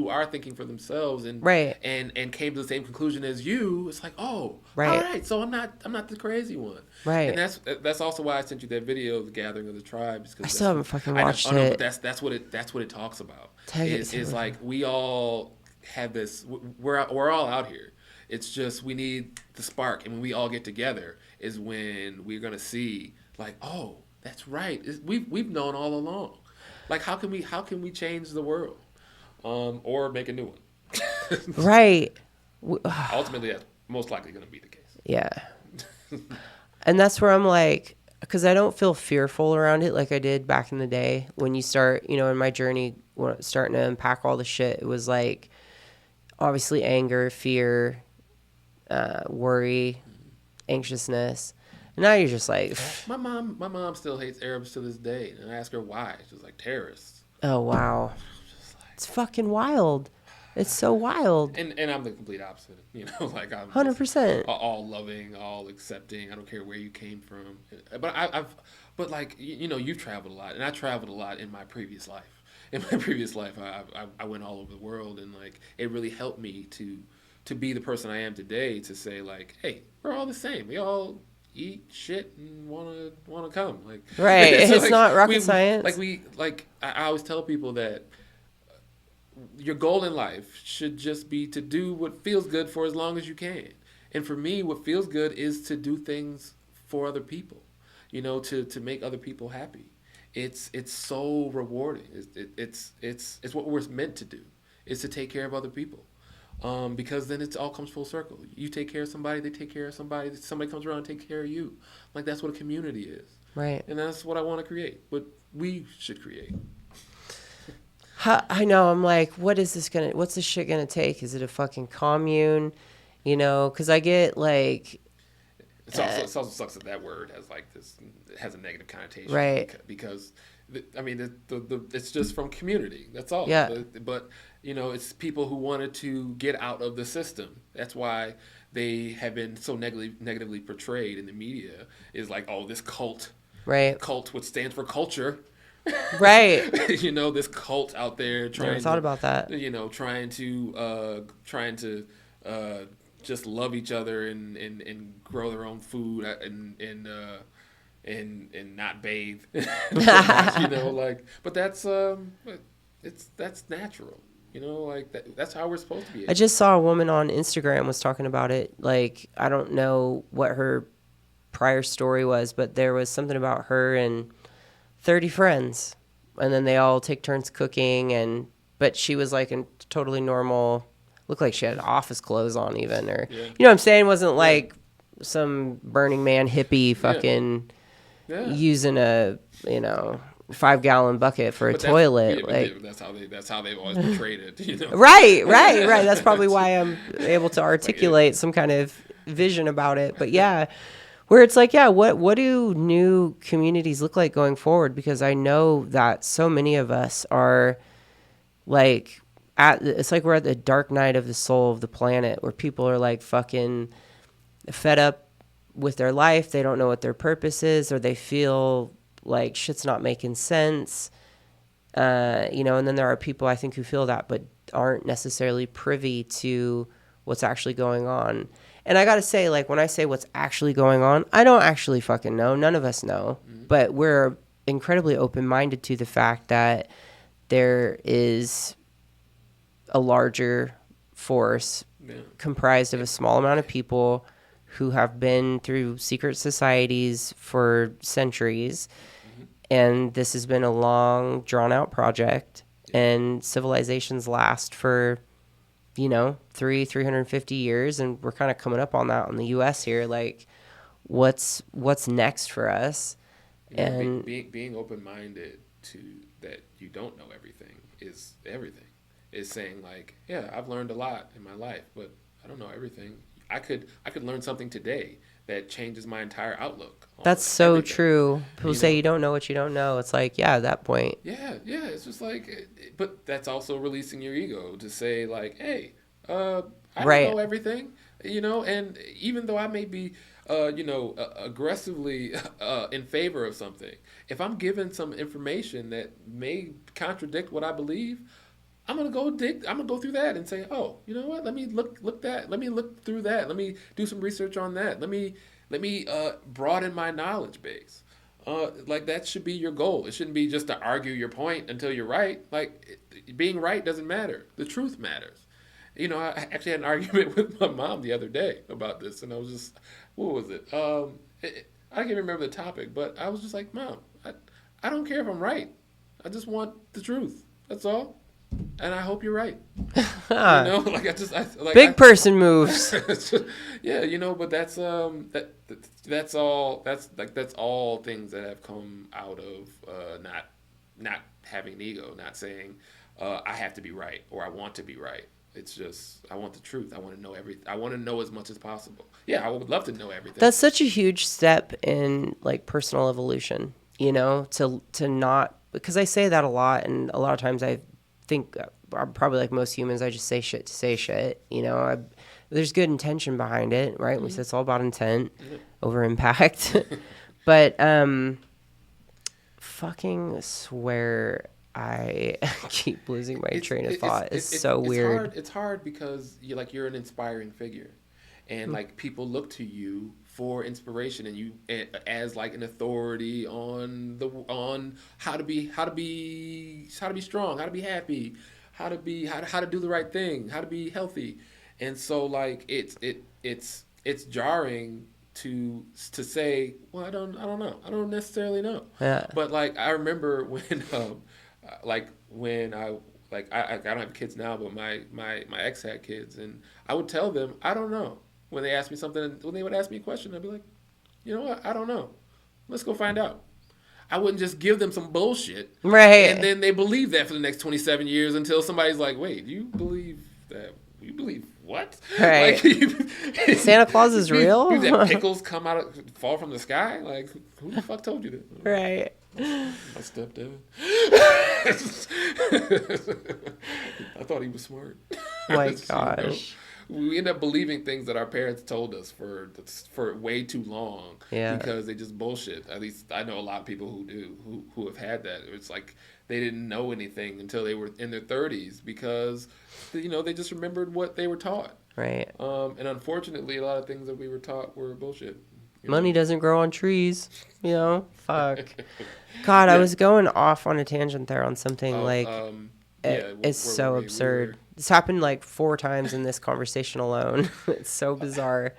are thinking for themselves and came to the same conclusion as you, it's like, all right, so I'm not the crazy one, right? And that's also why I sent you that video of the gathering of the tribes, because I still haven't fucking watched it. But that's what it talks about. It's like, we all have this. We're all out here. It's just, we need the spark, and when we all get together is when we're gonna see, like, oh, that's right. We've known all along. Like, how can we change the world, or make a new one? Right. Ultimately, that's most likely going to be the case. Yeah. And that's where I'm like, because I don't feel fearful around it like I did back in the day when you start, you know, in my journey, starting to unpack all the shit. It was like, obviously, anger, fear, worry, anxiousness. And now you're just like, my mom still hates Arabs to this day, and I ask her why. She's like, terrorists. Oh, wow. It's fucking wild. It's so wild. And I'm the complete opposite. You know, like, I'm 100% all loving, all accepting. I don't care where you came from. But like, you know, you've traveled a lot, and I traveled a lot in my previous life. In my previous life, I went all over the world, and like, it really helped me to be the person I am today. To say, like, hey, we're all the same. We all eat shit and wanna come, like, right. So, it's like, not rocket science. I always tell people that your goal in life should just be to do what feels good for as long as you can. And for me, what feels good is to do things for other people, you know, to make other people happy. It's so rewarding. It's what we're meant to do, is to take care of other people. Because then it all comes full circle. You take care of somebody, they take care of somebody, somebody comes around and takes care of you. Like, that's what a community is. Right. And that's what I want to create. What we should create. I know. I'm like, what's this shit gonna take? Is it a fucking commune? Because I get like, It also sucks that that word has like this, it has a negative connotation, right? Because I mean, it's just from community. That's all. Yeah. But it's people who wanted to get out of the system. That's why they have been so negatively portrayed in the media. Is like, oh, this cult, Right. Cult, which stands for culture. Right. This cult out there trying. Never thought about that. Trying to just love each other and grow their own food and not bathe. But that's natural. That's how we're supposed to be. I just saw a woman on Instagram was talking about it. Like, I don't know what her prior story was, but there was something about her and 30 friends, and then they all take turns cooking, but she was like in totally normal, looked like she had office clothes on even, or you know what I'm saying, wasn't like some Burning Man hippie fucking using a 5-gallon bucket for a toilet. That's how they've always portrayed it. Right. That's probably why I'm able to articulate some kind of vision about it. But yeah, where it's like, what do new communities look like going forward? Because I know that so many of us are like it's like we're at the dark night of the soul of the planet, where people are like fucking fed up with their life. They don't know what their purpose is, or they feel like shit's not making sense. And then there are people I think who feel that but aren't necessarily privy to what's actually going on. And I got to say, like, when I say what's actually going on, I don't actually fucking know. None of us know. Mm-hmm. But we're incredibly open-minded to the fact that there is a larger force comprised of a small amount of people who have been through secret societies for centuries. Mm-hmm. And this has been a long, drawn-out project. And civilizations last for 350 years, and we're kind of coming up on that in the U.S. here. Like, what's next for us? And being open-minded to that you don't know everything is everything. Is saying like, yeah, I've learned a lot in my life, but I don't know everything. I could learn something today that changes my entire outlook. That's so everything. True. People say you don't know what you don't know. It's like, at that point. Yeah. It's just like, but that's also releasing your ego to say like, hey, I don't know everything, and even though I may be, aggressively in favor of something, if I'm given some information that may contradict what I believe, I'm gonna go through that and say, oh, you know what? Let me look through that. Let me do some research on that. Let me broaden my knowledge base. Like, that should be your goal. It shouldn't be just to argue your point until you're right. Like, being right doesn't matter. The truth matters. I actually had an argument with my mom the other day about this, and I was just, what was it? I can't remember the topic, but I was just like, Mom, I don't care if I'm right. I just want the truth. That's all. And I hope you're right. Big person moves. But that's all. That's all things that have come out of not having an ego, not saying I have to be right or I want to be right. It's just, I want the truth. I want to know everything. I want to know as much as possible. Yeah, I would love to know everything. That's such a huge step in like personal evolution. To not, because I say that a lot, and a lot of times I think I'm probably like most humans, I just say shit to say shit. There's good intention behind it, right? Mm-hmm. We said it's all about intent over impact. But fucking swear I keep losing my train of thought. It's so weird. It's hard because you're an inspiring figure, and like people look to you for inspiration, and you as like an authority on how to be strong, how to be happy, how to do the right thing, how to be healthy. And so like it's jarring to say, well, I don't know, I don't necessarily know. Yeah. But like I remember when I don't have kids now, but my ex had kids, and I would tell them I don't know. When they ask me something, when they would ask me a question, I'd be like, you know what? I don't know. Let's go find out. I wouldn't just give them some bullshit. Right. And then they believe that for the next 27 years until somebody's like, wait, you believe that? You believe what? Right. Like, Santa Claus is real? You that pickles fall from the sky? Like, who the fuck told you that? Right. My stepdad. I thought he was smart. My gosh. We end up believing things that our parents told us for way too long. Yeah. Because they just bullshit. At least I know a lot of people who do, who have had that. It's like they didn't know anything until they were in their 30s because, they just remembered what they were taught. Right. And unfortunately, a lot of things that we were taught were bullshit. Money doesn't grow on trees, fuck. God, I was going off on a tangent there on something it's so absurd. This happened like 4 times in this conversation alone. It's so bizarre.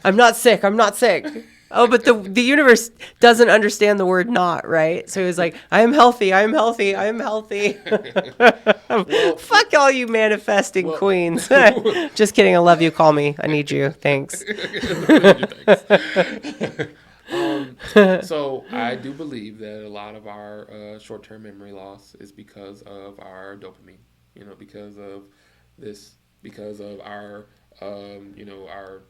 I'm not sick. Oh, but the universe doesn't understand the word not, right? So he was like, I am healthy. Fuck all you manifesting queens. Just kidding. I love you. Call me. I need you. Thanks. So I do believe that a lot of our short-term memory loss is because of our dopamine, because of our, our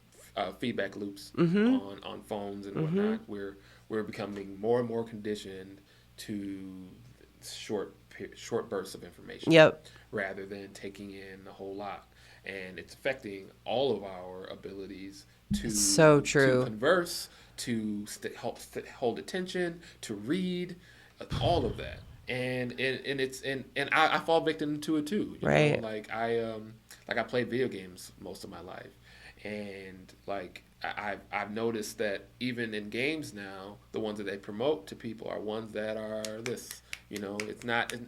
feedback loops on phones and whatnot. We're becoming more and more conditioned to short bursts of information. Yep. Rather than taking in a whole lot, and it's affecting all of our abilities to to converse, to hold attention, to read, all of that. And I fall victim to it too. Right. Like I played video games most of my life, and like I've noticed that even in games now, the ones that they promote to people are ones that are this. It's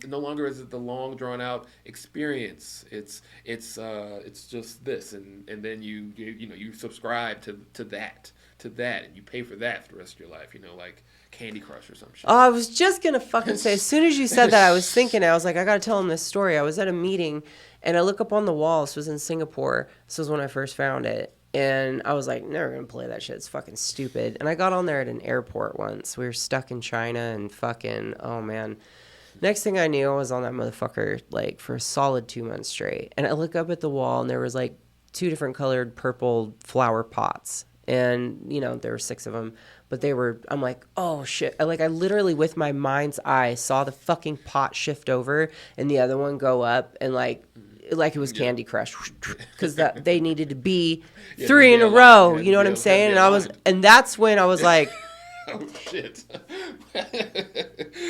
no longer is it the long drawn out experience. It's just this, and then you subscribe to that, and you pay for that for the rest of your life. Like Candy Crush or some shit. Oh, I was just gonna fucking say. As soon as you said that, I was thinking. I was like, I gotta tell him this story. I was at a meeting, and I look up on the wall. This was in Singapore. This was when I first found it. And I was like, never gonna play that shit. It's fucking stupid. And I got on there at an airport once. We were stuck in China and fucking, oh man. Next thing I knew, I was on that motherfucker like for a solid 2 months straight. And I look up at the wall and there was like 2 different colored purple flower pots. And, there were 6 of them. But I'm like, oh shit. I literally with my mind's eye saw the fucking pot shift over and the other one go up and like it was Candy Crush, because they needed to be 3 in a row. You know what I'm saying? And that's when I was like, oh shit.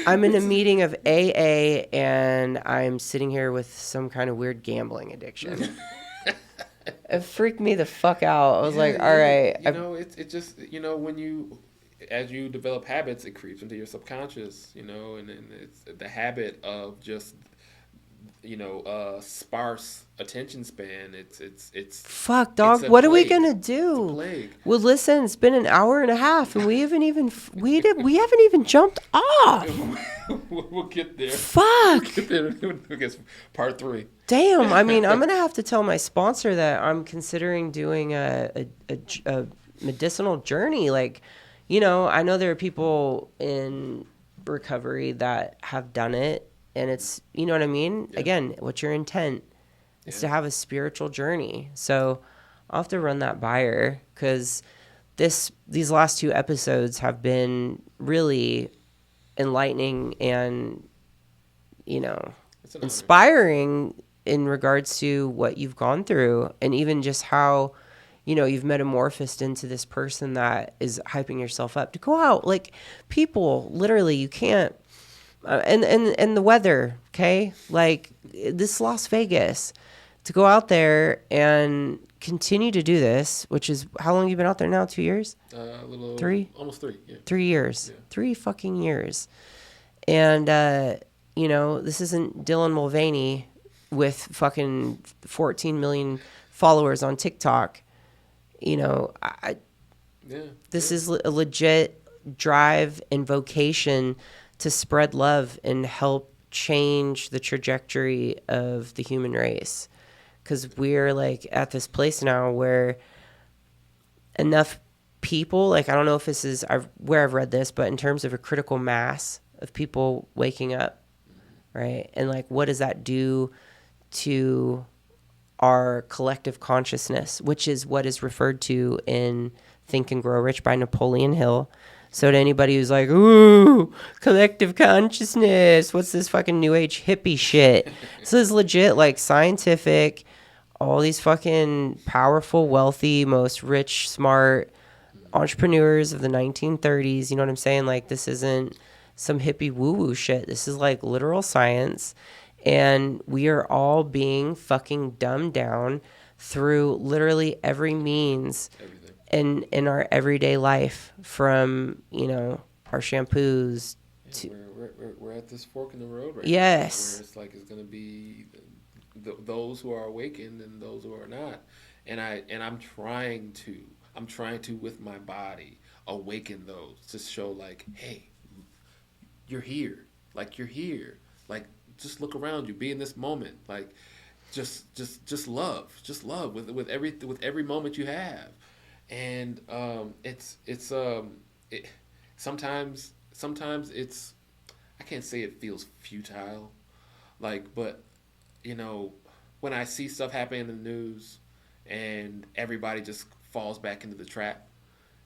I'm in a meeting of AA and I'm sitting here with some kind of weird gambling addiction. It freaked me the fuck out. I was like, all right. It's just, as you develop habits, it creeps into your subconscious, and it's the habit of just sparse attention span. It's fuck, dog. What are we gonna do? It's a plague. Well, listen, it's been an hour and a half, and we haven't even jumped off. We'll get there. Fuck. We'll get there. I guess part 3. Damn. I mean, I'm gonna have to tell my sponsor that I'm considering doing a medicinal journey. Like, I know there are people in recovery that have done it. And it's, you know what I mean? Yeah. Again, what's your intent? It's to have a spiritual journey. So I'll have to run that by her because these last 2 episodes have been really enlightening and, inspiring in regards to what you've gone through and even just how, you've metamorphosed into this person that is hyping yourself up to go out. Like people, literally, you can't. And the weather, okay? Like, this Las Vegas, to go out there and continue to do this, which is, how long have you been out there now? 2 years? A little. 3? Almost 3, yeah. 3 years. Yeah. 3 fucking years. And, this isn't Dylan Mulvaney with fucking 14 million followers on TikTok. This is a legit drive and vocation to spread love and help change the trajectory of the human race. Because we're like at this place now where enough people, like, I don't know if this is where I've read this, but in terms of a critical mass of people waking up, right? And like, what does that do to our collective consciousness, which is what is referred to in Think and Grow Rich by Napoleon Hill. So to anybody who's like, ooh, collective consciousness, what's this fucking new age hippie shit? This is legit, like, scientific, all these fucking powerful, wealthy, most rich, smart entrepreneurs of the 1930s, you know what I'm saying? Like, this isn't some hippie woo-woo shit. This is like literal science. And we are all being fucking dumbed down through literally every means in our everyday life, from, you know, our shampoos to... We're at this fork in the road right yes. now, where it's like it's going to be those who are awakened and those who are not. And I'm trying to, with my body, awaken those to show, like, hey, you're here. Like, you're here. Like, just look around you. Be in this moment. Like, just love. Just love with every moment you have. And sometimes it's, I can't say it feels futile, like, but, you know, when I see stuff happening in the news and everybody just falls back into the trap,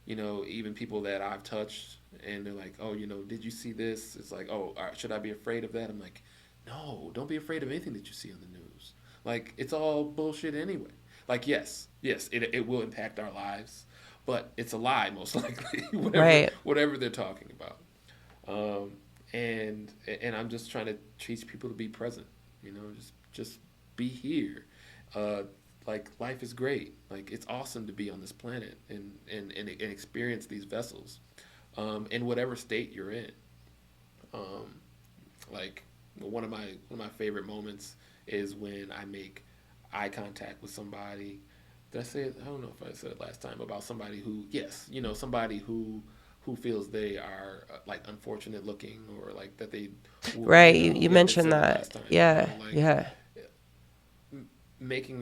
you know, even people that I've touched, and they're like, oh, you know, did you see this? It's like, oh, should I be afraid of that? I'm like, no, don't be afraid of anything that you see on the news. Like, it's all bullshit anyway. Like, yes, it will impact our lives, but it's a lie, most likely, whatever they're talking about. And I'm just trying to teach people to be present, you know, just be here. Like, life is great. Like, it's awesome to be on this planet and experience these vessels, in whatever state you're in. Like, one of my favorite moments is when I make eye contact with somebody. Did I say it? I don't know if I said it last time, about somebody who, yes, you know, somebody who feels they are like unfortunate looking, or like that they right. You mentioned that. Yeah, you know, like, yeah. Making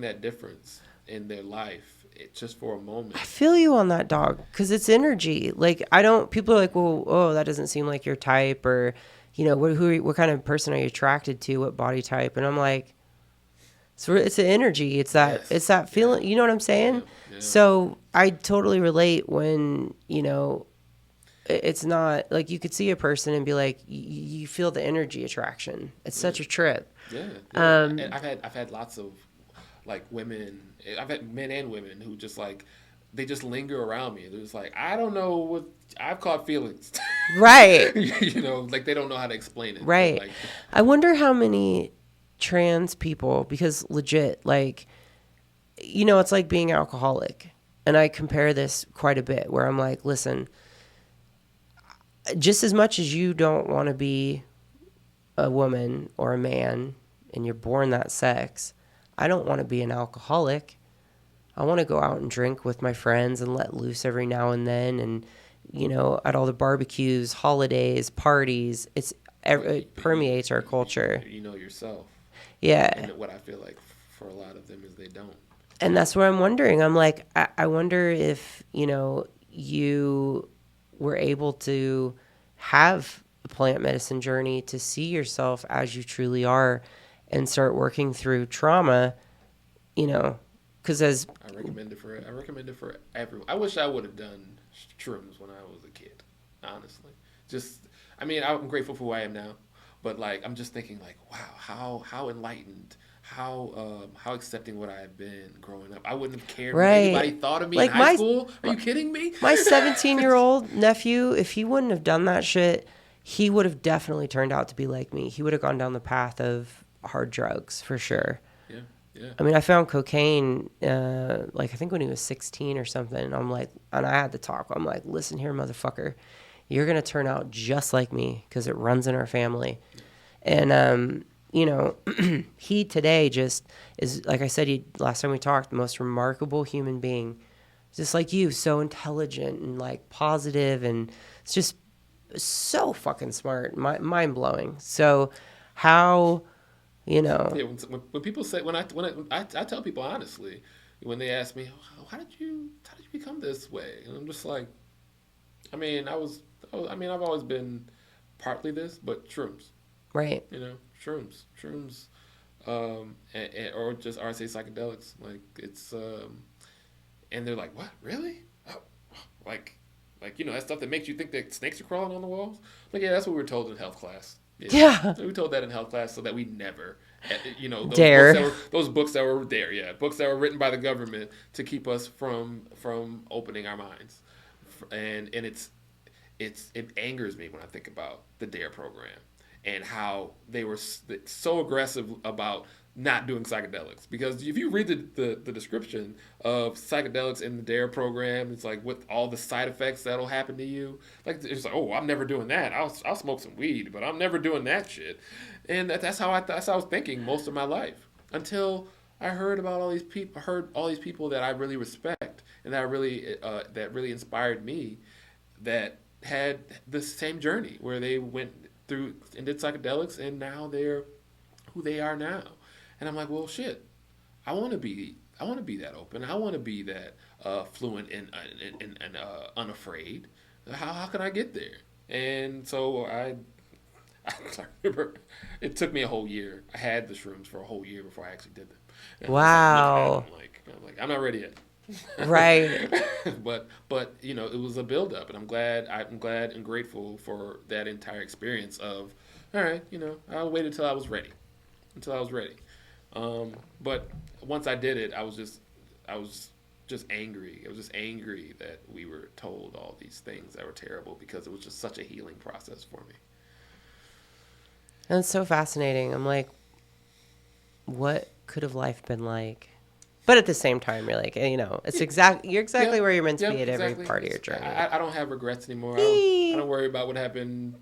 that difference in their life, just for a moment. I feel you on that, dog, because it's energy. Like, people are like, well, oh, that doesn't seem like your type, or, you know, what kind of person are you attracted to? What body type? And I'm like, it's an energy. It's that feeling. You know what I'm saying? Yeah. So I totally relate when, you know, it's not like you could see a person and be like, you feel the energy attraction. It's such a trip. Yeah. And I've had lots of, like, women. I've had men and women who just, like, they just linger around me. They're just like, I don't know what I've caught feelings. Right. You know, like, they don't know how to explain it. Right. Like, I wonder how many trans people, because legit, like, you know, it's like being alcoholic. And I compare this quite a bit, where I'm like, listen, just as much as you don't want to be a woman or a man and you're born that sex, I don't want to be an alcoholic. I want to go out and drink with my friends and let loose every now and then. And, you know, at all the barbecues, holidays, parties, it permeates our culture. You know yourself. Yeah. And what I feel like for a lot of them is they don't. And that's what I'm wondering. I'm like, I wonder if, you know, you were able to have a plant medicine journey to see yourself as you truly are and start working through trauma, you know, because as... I recommend it for everyone. I wish I would have done shrooms when I was a kid, honestly. I mean, I'm grateful for who I am now, but, like, I'm just thinking, like, wow, how enlightened, how accepting would I have been growing up. I wouldn't have cared what anybody thought of me, like, in high school. Are you kidding me? My 17-year-old nephew, if he wouldn't have done that shit, he would have definitely turned out to be like me. He would have gone down the path of hard drugs for sure. Yeah. I mean, I found cocaine, like, I think when he was 16 or something. And I'm like, and I had to talk. I'm like, listen here, motherfucker. You're going to turn out just like me because it runs in our family. And, you know, he today just is, like I said, last time we talked, the most remarkable human being. Just like you, so intelligent and, like, positive, and it's just so fucking smart, mind-blowing. So how... You know, yeah, when people say, when I tell people honestly, when they ask me, how did you become this way? And I'm just like, I mean, I've always been partly this, but shrooms, Right. shrooms, or I say psychedelics. Like it's, and they're like, what, really? Oh, like, that stuff that makes you think that snakes are crawling on the walls. Like, yeah, that's what we were told in health class. Yeah. We told that in health class so that we never, Dare. those books that were there, books that were written by the government to keep us from opening our minds, and it angers me when I think about the DARE program and how they were so aggressive about not doing psychedelics. Because if you read the description of psychedelics in the DARE program, it's like with all the side effects that'll happen to you. Like it's like, oh, I'm never doing that. I'll smoke some weed, but I'm never doing that shit. And that's how I was thinking most of my life until I heard about all these people. Heard all these people that I really respect and that really inspired me, that had the same journey where they went through and did psychedelics, and now they're who they are now. And I'm like, well, shit, I want to be that open. I want to be that fluent and unafraid. How can I get there? And so I remember it took me a whole year. I had the shrooms for a whole year before I actually did them. And Wow. I'm like, I'm not ready yet. Right. but it was a build up, and I'm glad and grateful for that entire experience of, all right, I waited until I was ready. But once I did it, I was just angry. I was just angry that we were told all these things that were terrible, because it was just such a healing process for me. And it's so fascinating. I'm like, what could have life been like? But at the same time, you're like, it's you're exactly where you're meant to be at every part of your journey. I don't have regrets anymore. I don't worry about what happened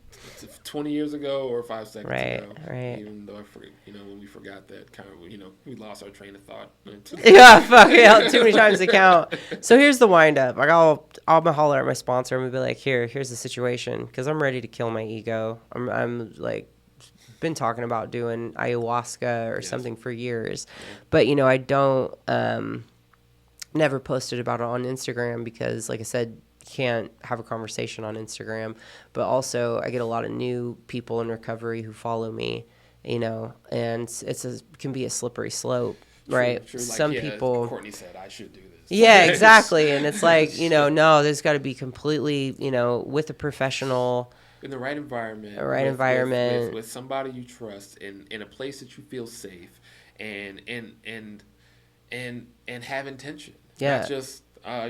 20 years ago or 5 seconds ago. Right. Even though when we forgot that kind of, we lost our train of thought. Yeah, fuck yeah, too many times to count. So here's the wind up. Like I'll holler at my sponsor and be like, here's the situation, because I'm ready to kill my ego. I'm like, been talking about doing ayahuasca or something for years, but I don't never posted about it on Instagram because, like I said, you can't have a conversation on Instagram. But also I get a lot of new people in recovery who follow me, and it can be a slippery slope, right? True. Some people, Kortney said I should do this. Yeah, exactly. And it's like, no, there's got to be completely, with a professional, in the right environment, with somebody you trust, in a place that you feel safe, and have intention. Yeah. Not just I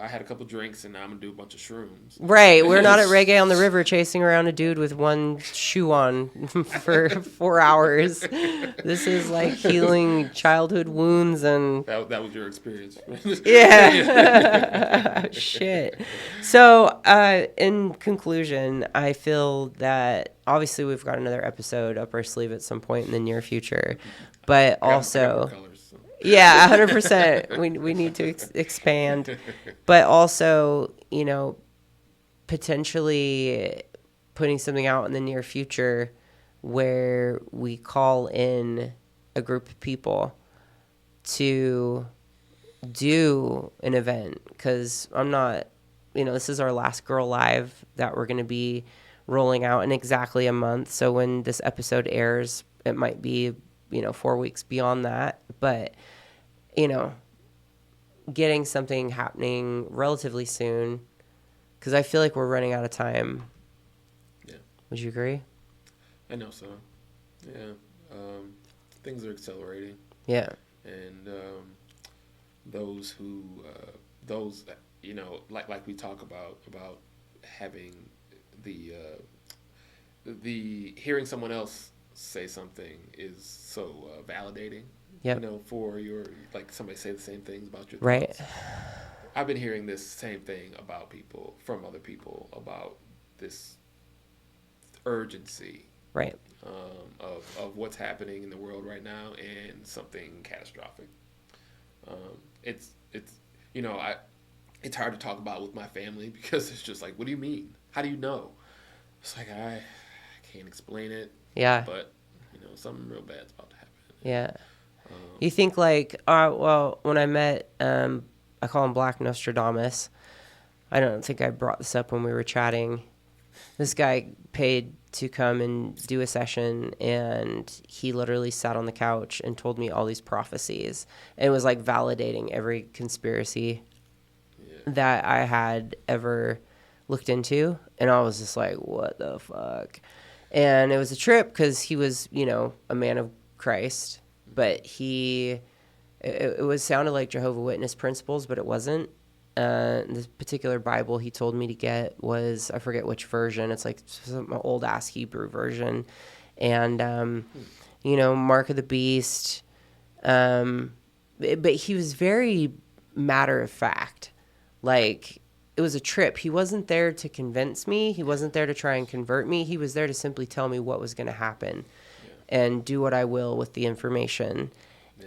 had a couple drinks and I'm gonna do a bunch of shrooms. Right. We're not at Reggae on the River chasing around a dude with one shoe on for 4 hours. This is like healing childhood wounds, and that was your experience. Yeah. Shit. So, in conclusion, I feel that obviously we've got another episode up our sleeve at some point in the near future, but also. Yeah, 100%. We need to expand, but also, potentially putting something out in the near future where we call in a group of people to do an event, because I'm not, this is our last Girl Live that we're going to be rolling out in exactly a month. So when this episode airs, it might be 4 weeks beyond that, but getting something happening relatively soon, because I feel like we're running out of time. Yeah. Would you agree? I know so. Yeah. Things are accelerating. Yeah. And those like we talk about having the hearing someone else say something is so validating. Yep. For your, like, somebody say the same things about your thoughts. Right. I've been hearing this same thing about people, from other people, about this urgency. Right. Of what's happening in the world right now, and something catastrophic. It's hard to talk about with my family, because it's just like, what do you mean? How do you know? It's like, I can't explain it. Yeah. But something real bad's about to happen. Yeah. You think like, well, when I met, I call him Black Nostradamus. I don't think I brought this up when we were chatting. This guy paid to come and do a session, and he literally sat on the couch and told me all these prophecies. And it was like validating every conspiracy that I had ever looked into. And I was just like, what the fuck? And it was a trip because he was, you know, a man of Christ, but it was sounded like Jehovah's Witness principles, but it wasn't. This particular Bible he told me to get was, I forget which version. It's like some old ass Hebrew version. And, you know, Mark of the Beast. But he was very matter of fact. Like, it was a trip. He wasn't there to convince me. He wasn't there to try and convert me. He was there to simply tell me what was going to happen and do what I will with the information.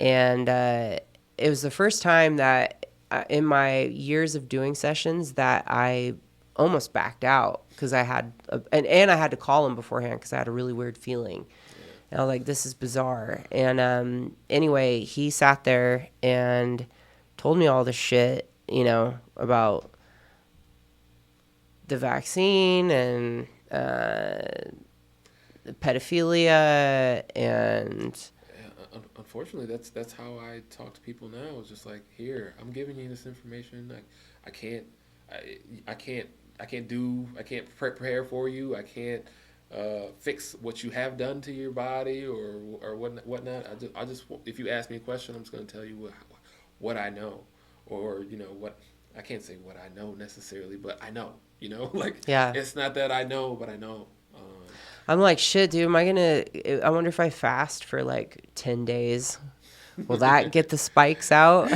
And it was the first time that in my years of doing sessions that I almost backed out because I had, and I had to call him beforehand because I had a really weird feeling. And I was like, this is bizarre. And anyway, he sat there and told me all this shit, you know, about the vaccine and pedophilia and... Unfortunately, that's how I talk to people now. It's just like, here, I'm giving you this information. I can't prepare for you. I can't fix what you have done to your body or whatnot. I just if you ask me a question, I'm just going to tell you what I know, or you know what. I can't say what I know necessarily, but I know. You know, like it's not that I know, but I know. I'm like, shit, dude, I wonder if I fast for like 10 days. Will that get the spikes out?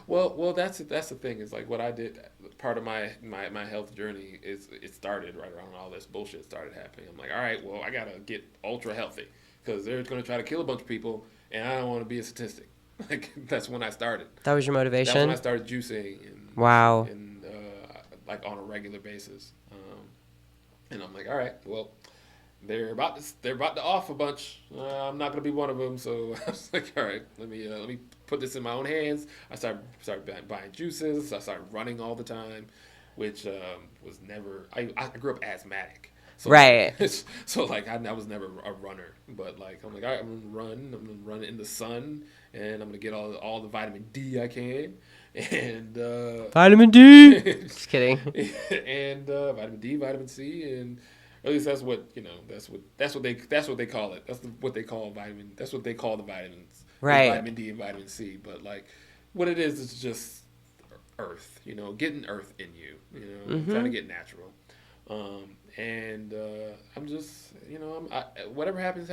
Well, that's the thing. Is like what I did. Part of my health journey is it started right around all this bullshit started happening. I'm like, all right, well, I gotta get ultra healthy because they're gonna try to kill a bunch of people, and I don't want to be a statistic. Like that's when I started. That was your motivation. That's when I started juicing. Wow. And like on a regular basis. And I'm like, all right, well, they're about to off a bunch. I'm not gonna be one of them. So I was like, all right, let me put this in my own hands. I started buying juices. I started running all the time, which was never. I grew up asthmatic. So right. So like I was never a runner, but like I'm like, all right, I'm gonna run in the sun, and I'm gonna get all the vitamin D I can. And vitamin D. Just kidding. And vitamin D, vitamin C, and at least that's what you know. That's what they call it. That's what they call vitamin. That's what they call the vitamins. Right. Vitamin D and vitamin C. But like, what it is just earth. You know, getting earth in you. You know, trying to get natural. And I'm just whatever happens.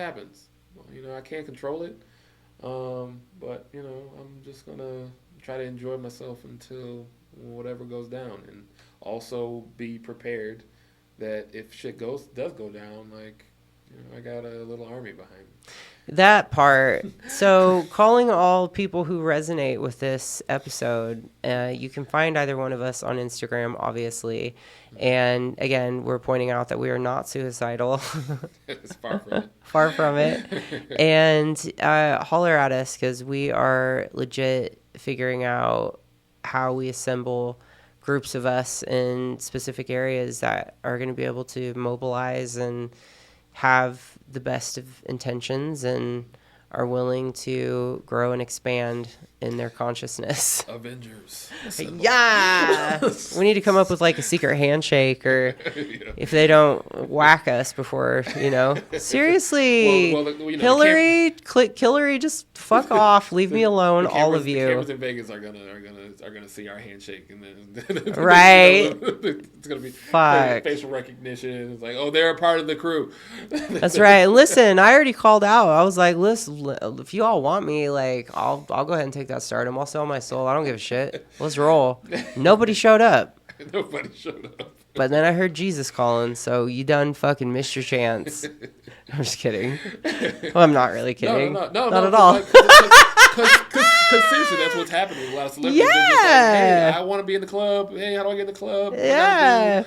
You know, I can't control it. But you know, I'm just gonna try to enjoy myself until whatever goes down, and also be prepared that if shit does go down, like, you know, I got a little army behind me. That part. So calling all people who resonate with this episode, you can find either one of us on Instagram, obviously. And again, we're pointing out that we are not suicidal. It's far from it. Far from it. And holler at us because we are legit figuring out how we assemble groups of us in specific areas that are going to be able to mobilize and have the best of intentions and are willing to grow and expand in their consciousness. Avengers. Yeah. We need to come up with like a secret handshake, or if they don't whack us before, you know. Seriously. Well, you know, Hillary, just fuck off. Leave me alone, all of you. The cameras in Vegas are gonna see our handshake, and then right. It's gonna be facial recognition. It's like, oh, they're a part of the crew. That's right. Listen, I already called out. I was like, listen, if you all want me, like, I'll go ahead and take that stardom. I'll sell my soul. I don't give a shit. Let's roll. Nobody showed up. Nobody showed up. But then I heard Jesus calling, so you done fucking missed your chance. I'm just kidding. Well, I'm not really kidding. No, not at all. Because seriously, that's what's happening with a lot of celebrities. Yeah. They're just like, hey, I want to be in the club. Hey, how do I get in the club? Yeah.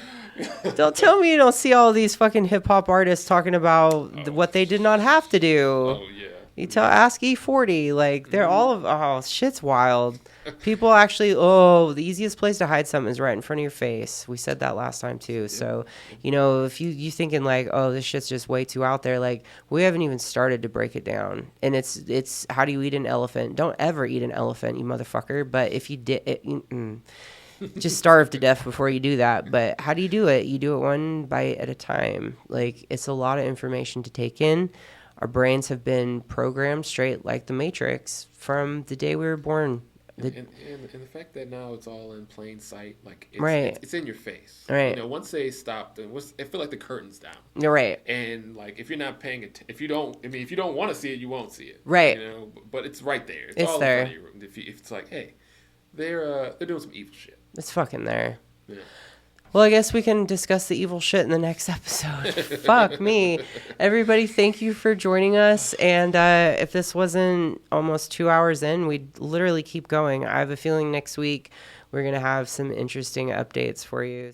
Don't tell me you don't see all these fucking hip hop artists talking about what they did not have to do. Oh, yeah. You ask 𝗙𝗣𝗣𝗲, like they're all of shit's wild. People actually the easiest place to hide something is right in front of your face. We said that last time too. So, if you thinking like, oh, this shit's just way too out there, like we haven't even started to break it down. And it's how do you eat an elephant? Don't ever eat an elephant, you motherfucker. But if you did just starve to death before you do that. But how do you do it? You do it one bite at a time. Like it's a lot of information to take in. Our brains have been programmed straight like the Matrix from the day we were born. And the fact that now it's all in plain sight, like it's in your face. Right. Once they stop, I feel like the curtain's down. You're right. And like if you're not paying attention, if you don't want to see it, you won't see it. Right. But it's right there. It's all there. in front of your room. If it's like, hey, they're doing some evil shit. It's fucking there. Yeah. Well, I guess we can discuss the evil shit in the next episode. Fuck me. Everybody, thank you for joining us. And if this wasn't almost 2 hours in, we'd literally keep going. I have a feeling next week we're going to have some interesting updates for you.